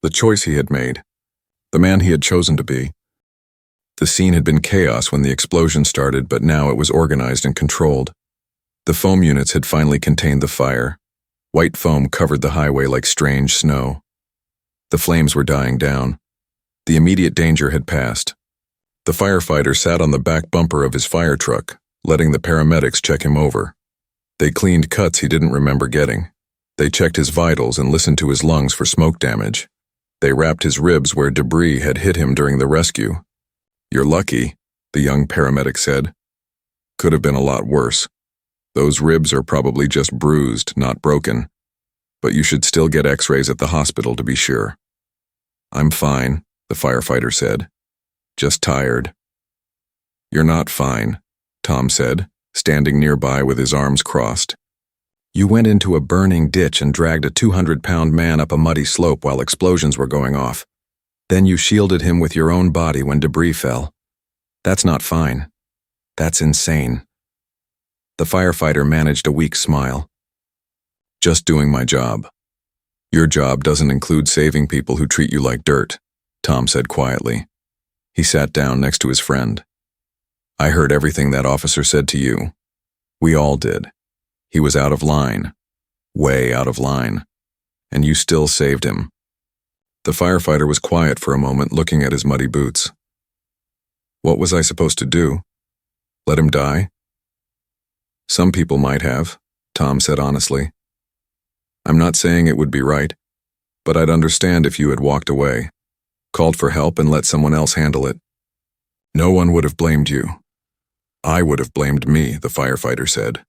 The choice he had made. The man he had chosen to be. The scene had been chaos when the explosion started, but now it was organized and controlled. The foam units had finally contained the fire. White foam covered the highway like strange snow. The flames were dying down. The immediate danger had passed. The firefighter sat on the back bumper of his fire truck, letting the paramedics check him over. They cleaned cuts he didn't remember getting. They checked his vitals and listened to his lungs for smoke damage. They wrapped his ribs where debris had hit him during the rescue. "You're lucky," the young paramedic said. "Could have been a lot worse. Those ribs are probably just bruised, not broken. But you should still get x-rays at the hospital to be sure." "I'm fine," the firefighter said. "Just tired." "You're not fine," Tom said, standing nearby with his arms crossed. "You went into a burning ditch and dragged a 200-pound man up a muddy slope while explosions were going off. Then you shielded him with your own body when debris fell. That's not fine. That's insane." The firefighter managed a weak smile. "Just doing my job. Your job doesn't include saving people who treat you like dirt," Tom said quietly. He sat down next to his friend. "I heard everything that officer said to you. We all did. He was out of line. Way out of line. And you still saved him." The firefighter was quiet for a moment, looking at his muddy boots. "What was I supposed to do? Let him die?" "Some people might have," Tom said honestly. "I'm not saying it would be right, but I'd understand if you had walked away, called for help and let someone else handle it. No one would have blamed you. I would have blamed me," the firefighter said.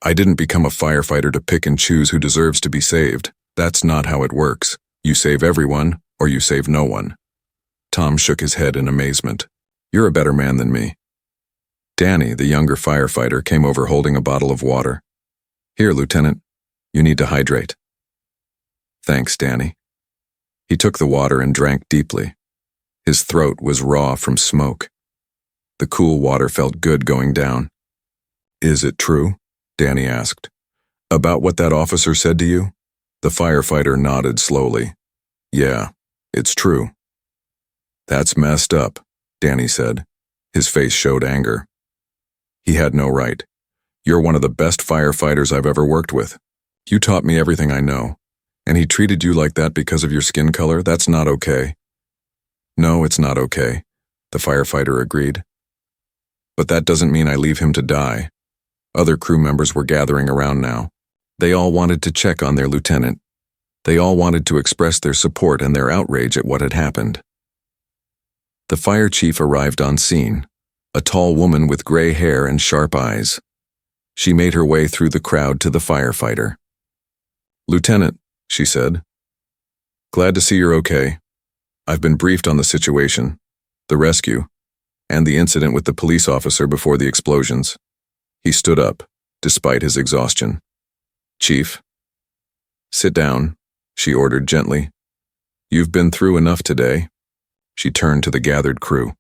"I didn't become a firefighter to pick and choose who deserves to be saved. That's not how it works. You save everyone, or you save no one." Tom shook his head in amazement. "You're a better man than me." Danny, the younger firefighter, came over holding a bottle of water. "Here, Lieutenant. You need to hydrate." "Thanks, Danny." He took the water and drank deeply. His throat was raw from smoke. The cool water felt good going down. "Is it true?" Danny asked. "About what that officer said to you?" The firefighter nodded slowly. "Yeah, it's true." "That's messed up," Danny said. His face showed anger. "He had no right. You're one of the best firefighters I've ever worked with. You taught me everything I know. And he treated you like that because of your skin color? That's not okay." "No, it's not okay," the firefighter agreed. "But that doesn't mean I leave him to die." Other crew members were gathering around now. They all wanted to check on their lieutenant. They all wanted to express their support and their outrage at what had happened. The fire chief arrived on scene, a tall woman with gray hair and sharp eyes. She made her way through the crowd to the firefighter. "Lieutenant," she said. "Glad to see you're okay. I've been briefed on the situation, the rescue, and the incident with the police officer before the explosions." He stood up, despite his exhaustion. "Chief." "Sit down," she ordered gently. "You've been through enough today." She turned to the gathered crew.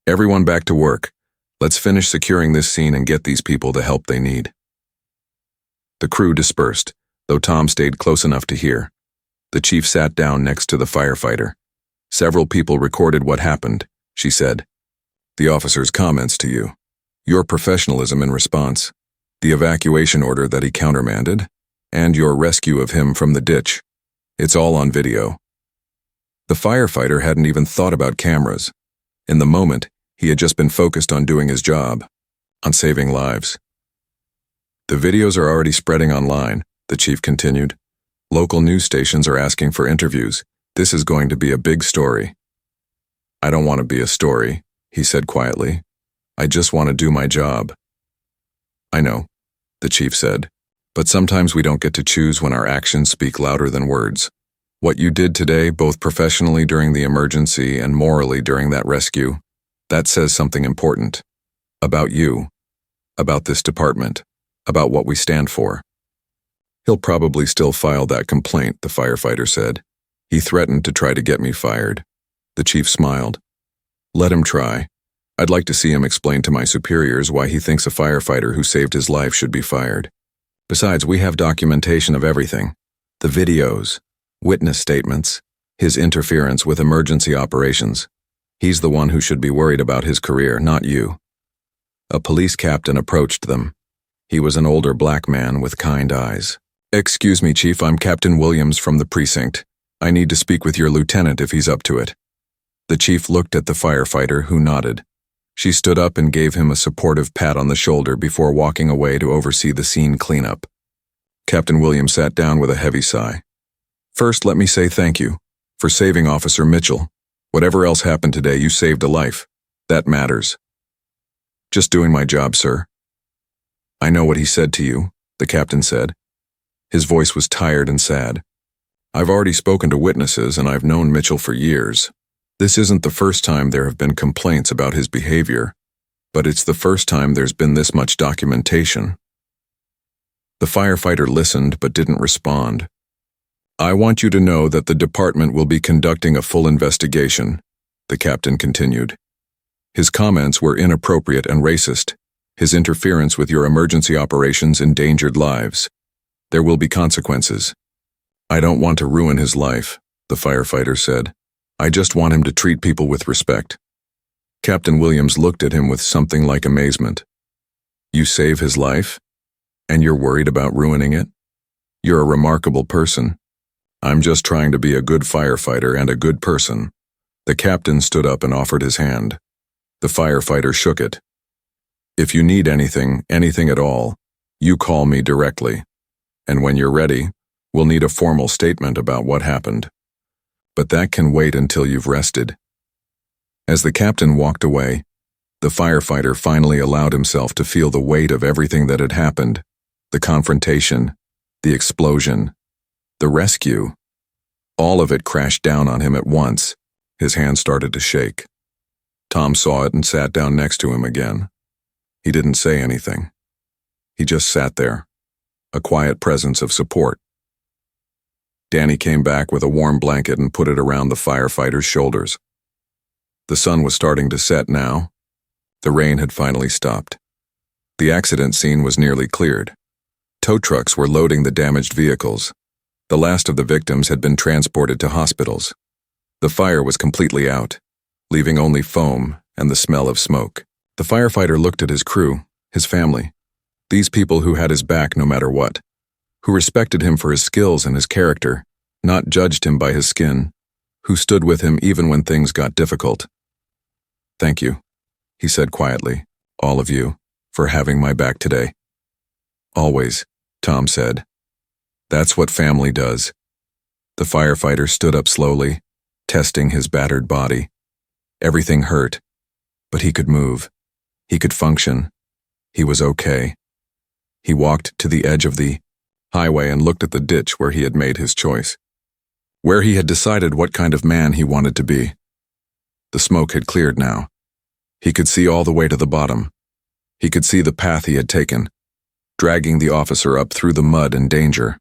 "Everyone back to work. Let's finish securing this scene and get these people the help they need." The crew dispersed, though Tom stayed close enough to hear. The chief sat down next to the firefighter. "Several people recorded what happened," she said. "The officer's comments to you. Your professionalism in response. The evacuation order that he countermanded, and your rescue of him from the ditch. It's all on video." The firefighter hadn't even thought about cameras. In the moment, he had just been focused on doing his job, on saving lives. "The videos are already spreading online," the chief continued. "Local news stations are asking for interviews. This is going to be a big story." "I don't want to be a story," he said quietly. "I just want to do my job." "I know," the chief said, "but sometimes we don't get to choose when our actions speak louder than words. What you did today, both professionally during the emergency and morally during that rescue, that says something important. About you. About this department. About what we stand for." "He'll probably still file that complaint," the firefighter said. "He threatened to try to get me fired." The chief smiled. "Let him try. I'd like to see him explain to my superiors why he thinks a firefighter who saved his life should be fired. Besides, we have documentation of everything. The videos, witness statements, his interference with emergency operations. He's the one who should be worried about his career, not you. A police captain approached them. He was an older black man with kind eyes. Excuse me, Chief, I'm Captain Williams from the precinct. I need to speak with your lieutenant if he's up to it. The chief looked at the firefighter, who nodded. She stood up and gave him a supportive pat on the shoulder before walking away to oversee the scene cleanup. Captain Williams sat down with a heavy sigh. First, let me say thank you for saving Officer Mitchell. Whatever else happened today, you saved a life. That matters. Just doing my job, sir. I know what he said to you, the captain said. His voice was tired and sad. I've already spoken to witnesses and I've known Mitchell for years. This isn't the first time there have been complaints about his behavior, but it's the first time there's been this much documentation. The firefighter listened but didn't respond. I want you to know that the department will be conducting a full investigation, the captain continued. His comments were inappropriate and racist. His interference with your emergency operations endangered lives. There will be consequences. I don't want to ruin his life, the firefighter said. I just want him to treat people with respect. Captain Williams looked at him with something like amazement. You save his life? And you're worried about ruining it? You're a remarkable person. I'm just trying to be a good firefighter and a good person. The captain stood up and offered his hand. The firefighter shook it. If you need anything at all, you call me directly. And when you're ready, we'll need a formal statement about what happened. But that can wait until you've rested. As the captain walked away, the firefighter finally allowed himself to feel the weight of everything that had happened. The confrontation, the explosion, the rescue. All of it crashed down on him at once. His hand started to shake. Tom saw it and sat down next to him again. He didn't say anything. He just sat there, a quiet presence of support. Danny came back with a warm blanket and put it around the firefighter's shoulders. The sun was starting to set now. The rain had finally stopped. The accident scene was nearly cleared. Tow trucks were loading the damaged vehicles. The last of the victims had been transported to hospitals. The fire was completely out, leaving only foam and the smell of smoke. The firefighter looked at his crew, his family, these people who had his back no matter what, who respected him for his skills and his character, not judged him by his skin, who stood with him even when things got difficult. Thank you, he said quietly, all of you, for having my back today. Always, Tom said. That's what family does. The firefighter stood up slowly, testing his battered body. Everything hurt, but he could move. He could function. He was okay. He walked to the edge of the highway and looked at the ditch where he had made his choice, where he had decided what kind of man he wanted to be. The smoke had cleared now. He could see all the way to the bottom. He could see the path he had taken, dragging the officer up through the mud and danger.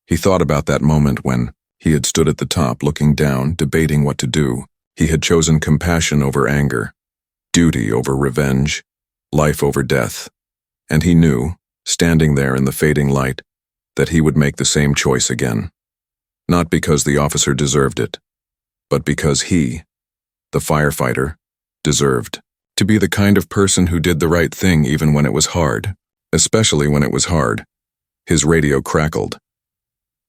He thought about that moment when he had stood at the top looking down, debating what to do. He had chosen compassion over anger, duty over revenge, life over death. And he knew, standing there in the fading light, that he would make the same choice again. Not because the officer deserved it, but because he, the firefighter, deserved to be the kind of person who did the right thing even when it was hard, especially when it was hard. His radio crackled.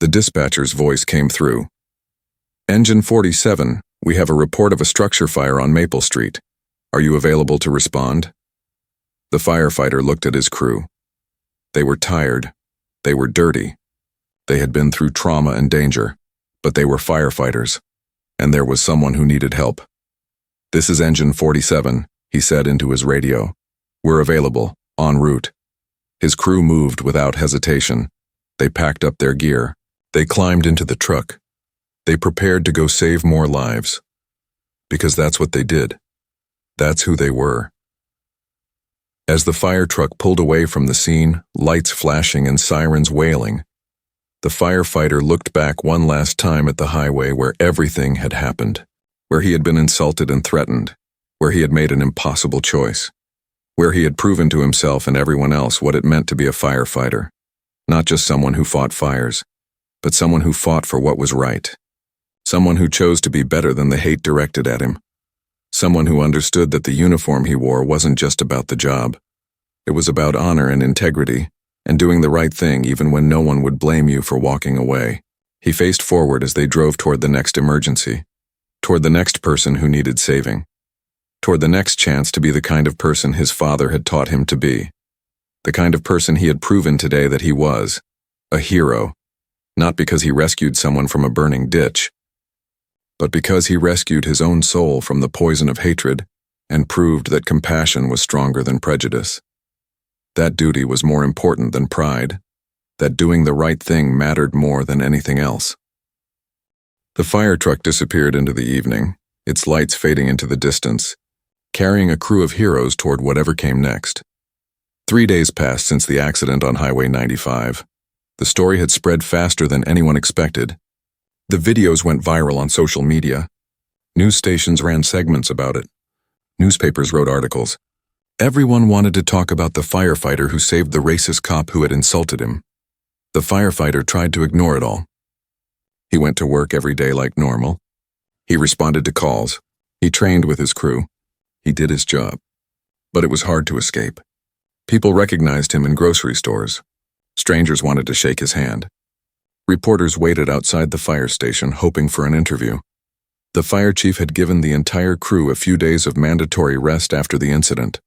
The dispatcher's voice came through. Engine 47, we have a report of a structure fire on Maple Street. Are you available to respond? The firefighter looked at his crew. They were tired. They were dirty. They had been through trauma and danger, but they were firefighters, and there was someone who needed help. This is Engine 47, he said into his radio. We're available, en route. His crew moved without hesitation. They packed up their gear. They climbed into the truck. They prepared to go save more lives. Because that's what they did. That's who they were. As the fire truck pulled away from the scene, lights flashing and sirens wailing, the firefighter looked back one last time at the highway where everything had happened, where he had been insulted and threatened, where he had made an impossible choice, where he had proven to himself and everyone else what it meant to be a firefighter, not just someone who fought fires, but someone who fought for what was right, someone who chose to be better than the hate directed at him, someone who understood that the uniform he wore wasn't just about the job. It was about honor and integrity, and doing the right thing even when no one would blame you for walking away. He faced forward as they drove toward the next emergency, toward the next person who needed saving, toward the next chance to be the kind of person his father had taught him to be, the kind of person he had proven today that he was, a hero, not because he rescued someone from a burning ditch, but because he rescued his own soul from the poison of hatred and proved that compassion was stronger than prejudice. That duty was more important than pride, that doing the right thing mattered more than anything else. The fire truck disappeared into the evening, its lights fading into the distance, carrying a crew of heroes toward whatever came next. 3 days passed since the accident on Highway 95. The story had spread faster than anyone expected. The videos went viral on social media. News stations ran segments about it. Newspapers wrote articles. Everyone wanted to talk about the firefighter who saved the racist cop who had insulted him. The firefighter tried to ignore it all. He went to work every day like normal. He responded to calls. He trained with his crew. He did his job. But it was hard to escape. People recognized him in grocery stores. Strangers wanted to shake his hand. Reporters waited outside the fire station hoping for an interview. The fire chief had given the entire crew a few days of mandatory rest after the incident.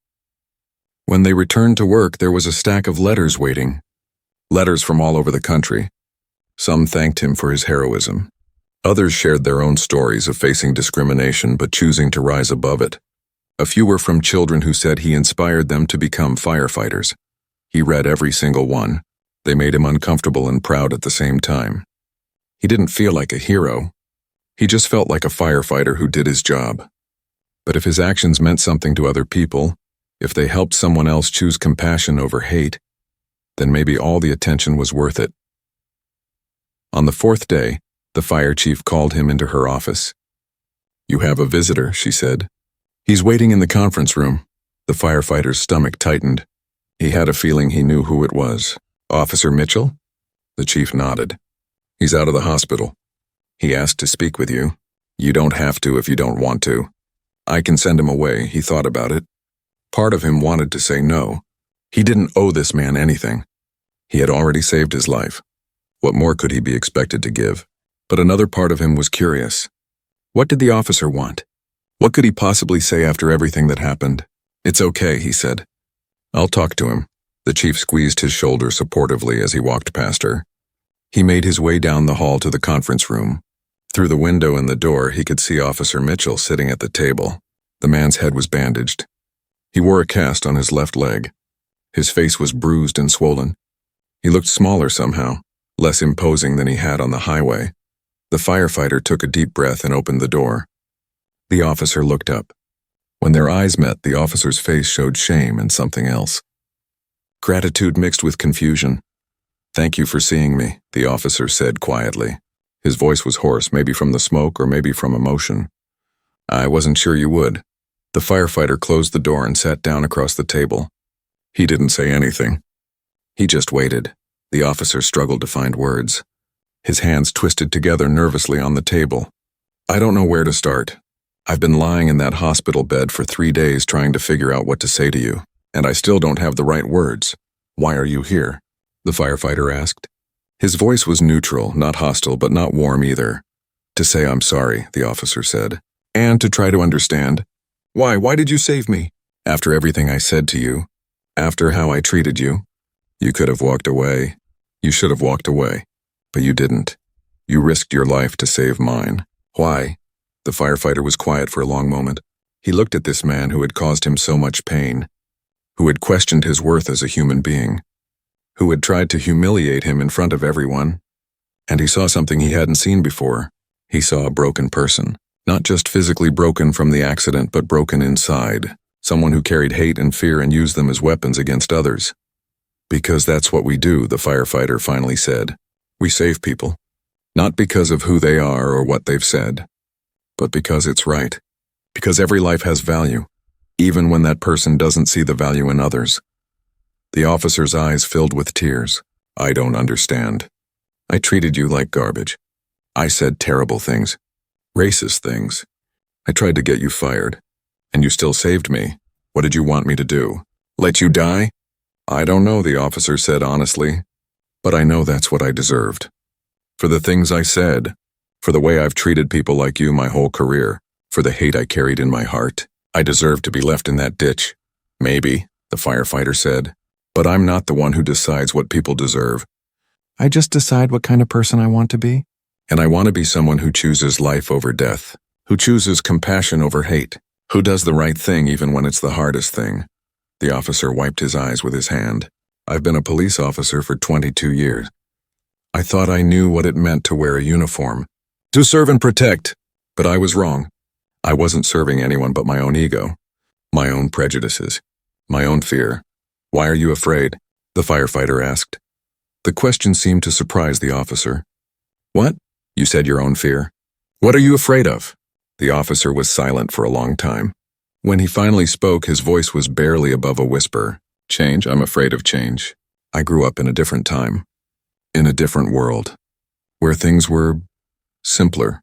When they returned to work, there was a stack of letters waiting. Letters from all over the country. Some thanked him for his heroism. Others shared their own stories of facing discrimination but choosing to rise above it. A few were from children who said he inspired them to become firefighters. He read every single one. They made him uncomfortable and proud at the same time. He didn't feel like a hero. He just felt like a firefighter who did his job. But if his actions meant something to other people, if they helped someone else choose compassion over hate, then maybe all the attention was worth it. On the 4th day, the fire chief called him into her office. "You have a visitor," she said. "He's waiting in the conference room." The firefighter's stomach tightened. He had a feeling he knew who it was. "Officer Mitchell?" The chief nodded. "He's out of the hospital. He asked to speak with you. You don't have to if you don't want to. I can send him away." He thought about it. Part of him wanted to say no. He didn't owe this man anything. He had already saved his life. What more could he be expected to give? But another part of him was curious. What did the officer want? What could he possibly say after everything that happened? "It's okay," he said. "I'll talk to him." The chief squeezed his shoulder supportively as he walked past her. He made his way down the hall to the conference room. Through the window in the door, he could see Officer Mitchell sitting at the table. The man's head was bandaged. He wore a cast on his left leg. His face was bruised and swollen. He looked smaller somehow, less imposing than he had on the highway. The firefighter took a deep breath and opened the door. The officer looked up. When their eyes met, the officer's face showed shame and something else. Gratitude mixed with confusion. "Thank you for seeing me," the officer said quietly. His voice was hoarse, maybe from the smoke or maybe from emotion. "I wasn't sure you would." The firefighter closed the door and sat down across the table. He didn't say anything. He just waited. The officer struggled to find words. His hands twisted together nervously on the table. "I don't know where to start. I've been lying in that hospital bed for 3 days trying to figure out what to say to you, and I still don't have the right words. Why are you here?" the firefighter asked. His voice was neutral, not hostile, but not warm either. "To say I'm sorry," the officer said, "and to try to understand. Why did you save me? After everything I said to you, after how I treated you, you could have walked away. You should have walked away, but you didn't. You risked your life to save mine. Why?" The firefighter was quiet for a long moment. He looked at this man who had caused him so much pain, who had questioned his worth as a human being, who had tried to humiliate him in front of everyone, and he saw something he hadn't seen before. He saw a broken person, not just physically broken from the accident, but broken inside, someone who carried hate and fear and used them as weapons against others. "Because that's what we do," the firefighter finally said. "We save people, not because of who they are or what they've said, but because it's right, Because every life has value, even when that person doesn't see the value in others. The officer's eyes filled with tears. I don't understand. I treated you like garbage. I said terrible things. Racist things. I tried to get you fired. And you still saved me. What did you want me to do? Let you die? I don't know, the officer said honestly. But I know that's what I deserved. For the things I said. For the way I've treated people like you my whole career. For the hate I carried in my heart. I deserve to be left in that ditch. Maybe, the firefighter said. But I'm not the one who decides what people deserve. I just decide what kind of person I want to be. And I want to be someone who chooses life over death. Who chooses compassion over hate. Who does the right thing even when it's the hardest thing. The officer wiped his eyes with his hand. I've been a police officer for 22 years. I thought I knew what it meant to wear a uniform. To serve and protect. But I was wrong. I wasn't serving anyone but my own ego. My own prejudices. My own fear. Why are you afraid? The firefighter asked. The question seemed to surprise the officer. What? You said your own fear? What are you afraid of? The officer was silent for a long time. When he finally spoke, his voice was barely above a whisper. Change, I'm afraid of change. I grew up in a different time. In a different world. Where things were simpler.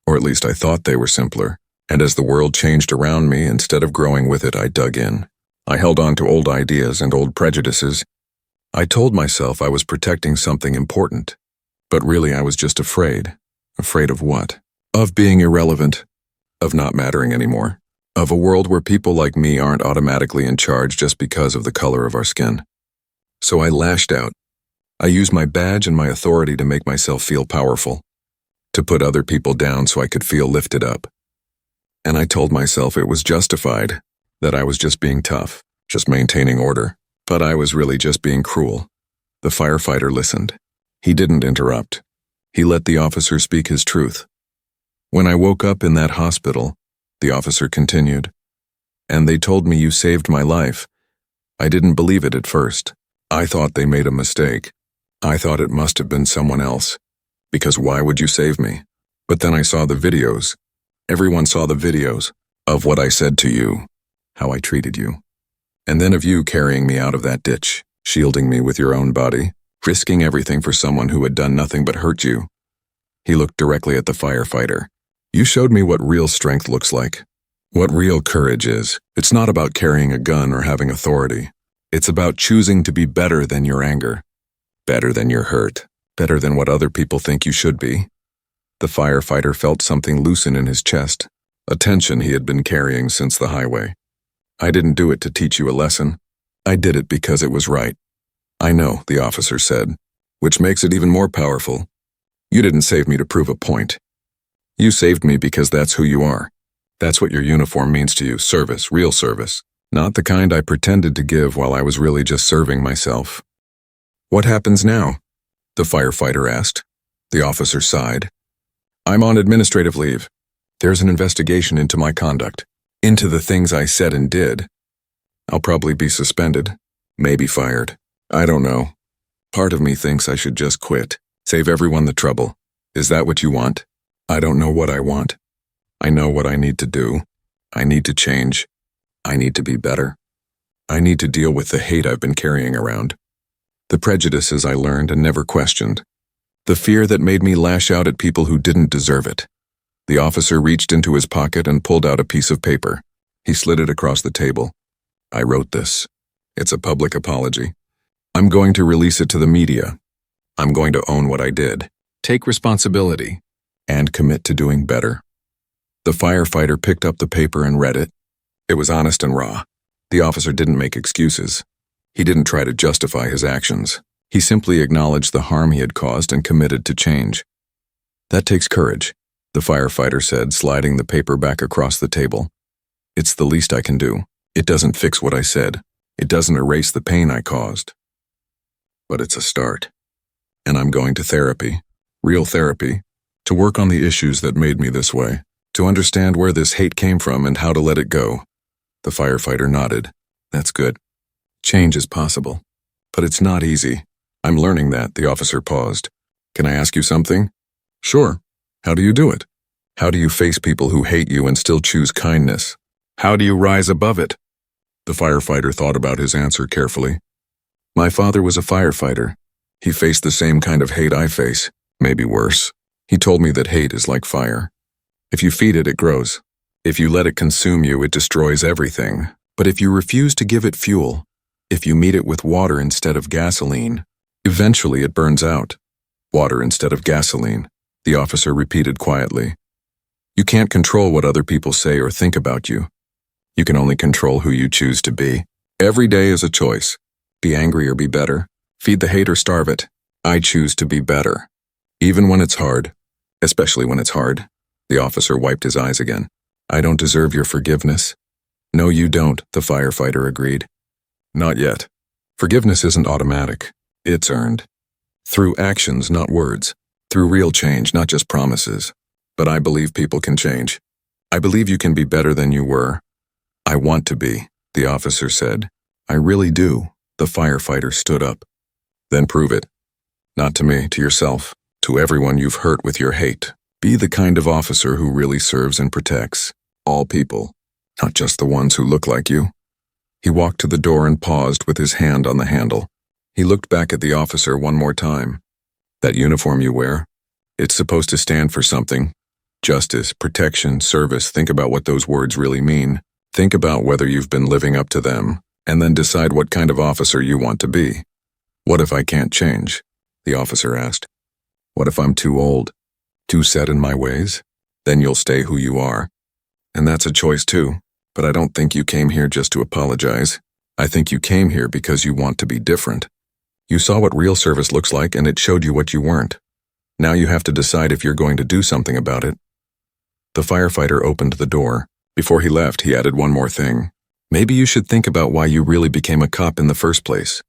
Or at least I thought they were simpler. And as the world changed around me, instead of growing with it, I dug in. I held on to old ideas and old prejudices. I told myself I was protecting something important. But really I was just afraid. Afraid of what? Of being irrelevant. Of not mattering anymore. Of a world where people like me aren't automatically in charge just because of the color of our skin. So I lashed out. I used my badge and my authority to make myself feel powerful. To put other people down so I could feel lifted up. And I told myself it was justified. That I was just being tough. Just maintaining order. But I was really just being cruel. The firefighter listened. He didn't interrupt. He let the officer speak his truth. When I woke up in that hospital, the officer continued, and they told me you saved my life. I didn't believe it at first. I thought they made a mistake. I thought it must have been someone else. Because why would you save me? But then I saw the videos. Everyone saw the videos of what I said to you, how I treated you. And then of you carrying me out of that ditch, shielding me with your own body, risking everything for someone who had done nothing but hurt you. He looked directly at the firefighter. You showed me what real strength looks like. What real courage is. It's not about carrying a gun or having authority. It's about choosing to be better than your anger. Better than your hurt. Better than what other people think you should be. The firefighter felt something loosen in his chest, a tension he had been carrying since the highway. I didn't do it to teach you a lesson. I did it because it was right. I know, the officer said, which makes it even more powerful. You didn't save me to prove a point. You saved me because that's who you are. That's what your uniform means to you, service, real service. Not the kind I pretended to give while I was really just serving myself. What happens now? The firefighter asked. The officer sighed. I'm on administrative leave. There's an investigation into my conduct, into the things I said and did. I'll probably be suspended, maybe fired. I don't know. Part of me thinks I should just quit, save everyone the trouble. Is that what you want? I don't know what I want. I know what I need to do. I need to change. I need to be better. I need to deal with the hate I've been carrying around. The prejudices I learned and never questioned. The fear that made me lash out at people who didn't deserve it. The officer reached into his pocket and pulled out a piece of paper. He slid it across the table. I wrote this. It's a public apology. I'm going to release it to the media. I'm going to own what I did, take responsibility, and commit to doing better. The firefighter picked up the paper and read it. It was honest and raw. The officer didn't make excuses. He didn't try to justify his actions. He simply acknowledged the harm he had caused and committed to change. That takes courage, the firefighter said, sliding the paper back across the table. It's the least I can do. It doesn't fix what I said. It doesn't erase the pain I caused. But it's a start. And I'm going to therapy, real therapy, to work on the issues that made me this way, to understand where this hate came from and how to let it go. The firefighter nodded. That's good. Change is possible. But it's not easy. I'm learning that, the officer paused. Can I ask you something? Sure. How do you do it? How do you face people who hate you and still choose kindness? How do you rise above it? The firefighter thought about his answer carefully. My father was a firefighter. He faced the same kind of hate I face, maybe worse. He told me that hate is like fire. If you feed it, it grows. If you let it consume you, it destroys everything. But if you refuse to give it fuel, if you meet it with water instead of gasoline, eventually it burns out. Water instead of gasoline, the officer repeated quietly. You can't control what other people say or think about you. You can only control who you choose to be. Every day is a choice. Be angry or be better. Feed the hate or starve it. I choose to be better. Even when it's hard, especially when it's hard. The officer wiped his eyes again. I don't deserve your forgiveness. No, you don't, the firefighter agreed. Not yet. Forgiveness isn't automatic. It's earned. Through actions, not words. Through real change, not just promises. But I believe people can change. I believe you can be better than you were. I want to be, the officer said. I really do. The firefighter stood up. Then prove it. Not to me, to yourself, to everyone you've hurt with your hate. Be the kind of officer who really serves and protects all people, not just the ones who look like you. He walked to the door and paused with his hand on the handle. He looked back at the officer one more time. That uniform you wear, it's supposed to stand for something. Justice, protection, service. Think about what those words really mean. Think about whether you've been living up to them, and then decide what kind of officer you want to be. What if I can't change? The officer asked. What if I'm too old? Too set in my ways? Then you'll stay who you are. And that's a choice too. But I don't think you came here just to apologize. I think you came here because you want to be different. You saw what real service looks like and it showed you what you weren't. Now you have to decide if you're going to do something about it. The firefighter opened the door. Before he left, he added one more thing. Maybe you should think about why you really became a cop in the first place.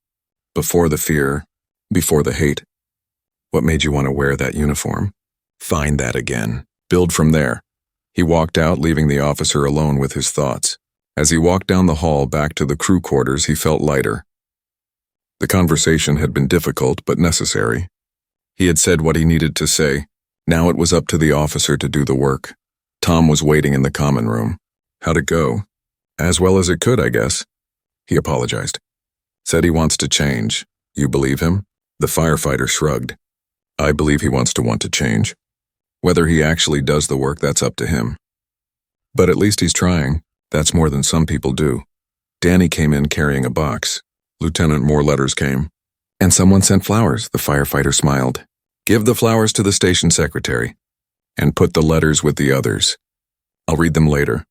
Before the fear, before the hate. What made you want to wear that uniform? Find that again. Build from there. He walked out, leaving the officer alone with his thoughts. As he walked down the hall back to the crew quarters, he felt lighter. The conversation had been difficult but necessary. He had said what he needed to say. Now it was up to the officer to do the work. Tom was waiting in the common room. How'd it go? As well as it could, I guess. He apologized. Said he wants to change. You believe him? The firefighter shrugged. I believe he wants to change. Whether he actually does the work, that's up to him. But at least he's trying. That's more than some people do. Danny came in carrying a box. Lieutenant, more letters came. And someone sent flowers, the firefighter smiled. Give the flowers to the station secretary. And put the letters with the others. I'll read them later.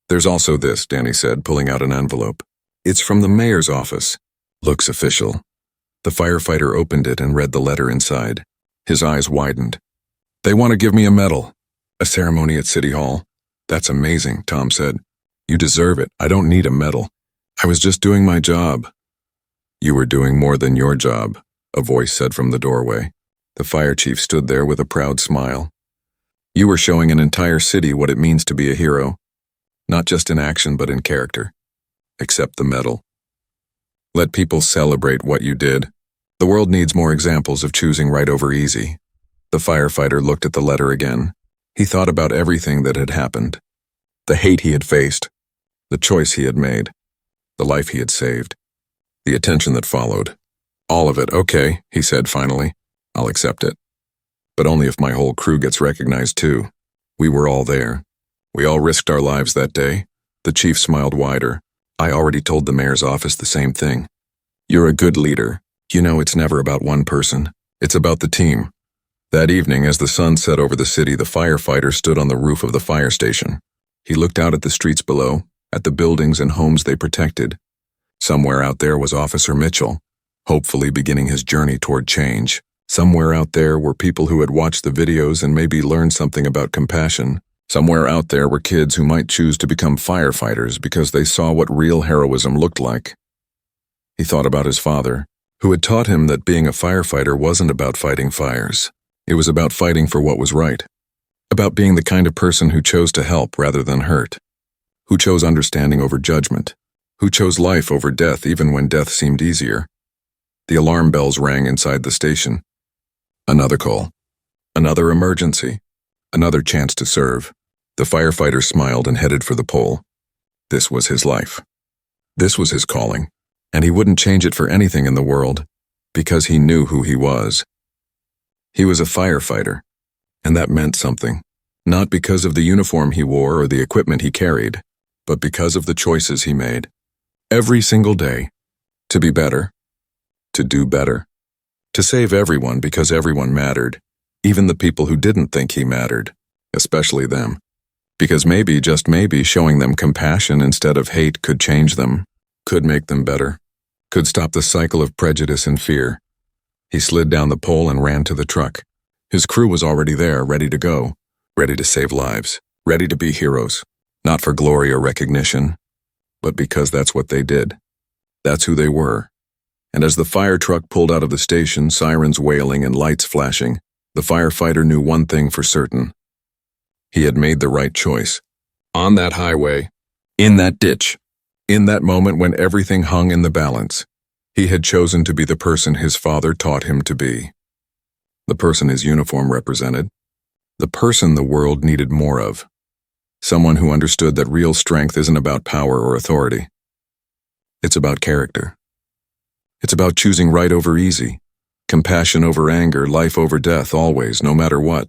There's also this, Danny said, pulling out an envelope. It's from the mayor's office. Looks official. The firefighter opened it and read the letter inside. His eyes widened. They want to give me a medal. A ceremony at City Hall. That's amazing, Tom said. You deserve it. I don't need a medal. I was just doing my job. You were doing more than your job, a voice said from the doorway. The fire chief stood there with a proud smile. You were showing an entire city what it means to be a hero. Not just in action, but in character. Accept the medal. Let people celebrate what you did. The world needs more examples of choosing right over easy. The firefighter looked at the letter again. He thought about everything that had happened. The hate he had faced. The choice he had made. The life he had saved. The attention that followed. All of it. Okay, he said finally. I'll accept it. But only if my whole crew gets recognized too. We were all there. We all risked our lives that day. The chief smiled wider. I already told the mayor's office the same thing. You're a good leader. You know it's never about one person. It's about the team. That evening, as the sun set over the city, the firefighter stood on the roof of the fire station. He looked out at the streets below, at the buildings and homes they protected. Somewhere out there was Officer Mitchell, hopefully beginning his journey toward change. Somewhere out there were people who had watched the videos and maybe learned something about compassion. Somewhere out there were kids who might choose to become firefighters because they saw what real heroism looked like. He thought about his father, who had taught him that being a firefighter wasn't about fighting fires. It was about fighting for what was right. About being the kind of person who chose to help rather than hurt. Who chose understanding over judgment. Who chose life over death even when death seemed easier. The alarm bells rang inside the station. Another call. Another emergency. Another chance to serve. The firefighter smiled and headed for the pole. This was his life. This was his calling. And he wouldn't change it for anything in the world, because he knew who he was. He was a firefighter, and that meant something. Not because of the uniform he wore or the equipment he carried, but because of the choices he made. Every single day. To be better. To do better. To save everyone because everyone mattered. Even the people who didn't think he mattered. Especially them. Because maybe, just maybe, showing them compassion instead of hate could change them. Could make them better. Could stop the cycle of prejudice and fear. He slid down the pole and ran to the truck. His crew was already there, ready to go. Ready to save lives. Ready to be heroes. Not for glory or recognition, but because that's what they did. That's who they were. And as the fire truck pulled out of the station, sirens wailing and lights flashing, the firefighter knew one thing for certain. He had made the right choice. On that highway, in that ditch, in that moment when everything hung in the balance, he had chosen to be the person his father taught him to be. The person his uniform represented. The person the world needed more of. Someone who understood that real strength isn't about power or authority. It's about character. It's about choosing right over easy, compassion over anger, life over death, always, no matter what.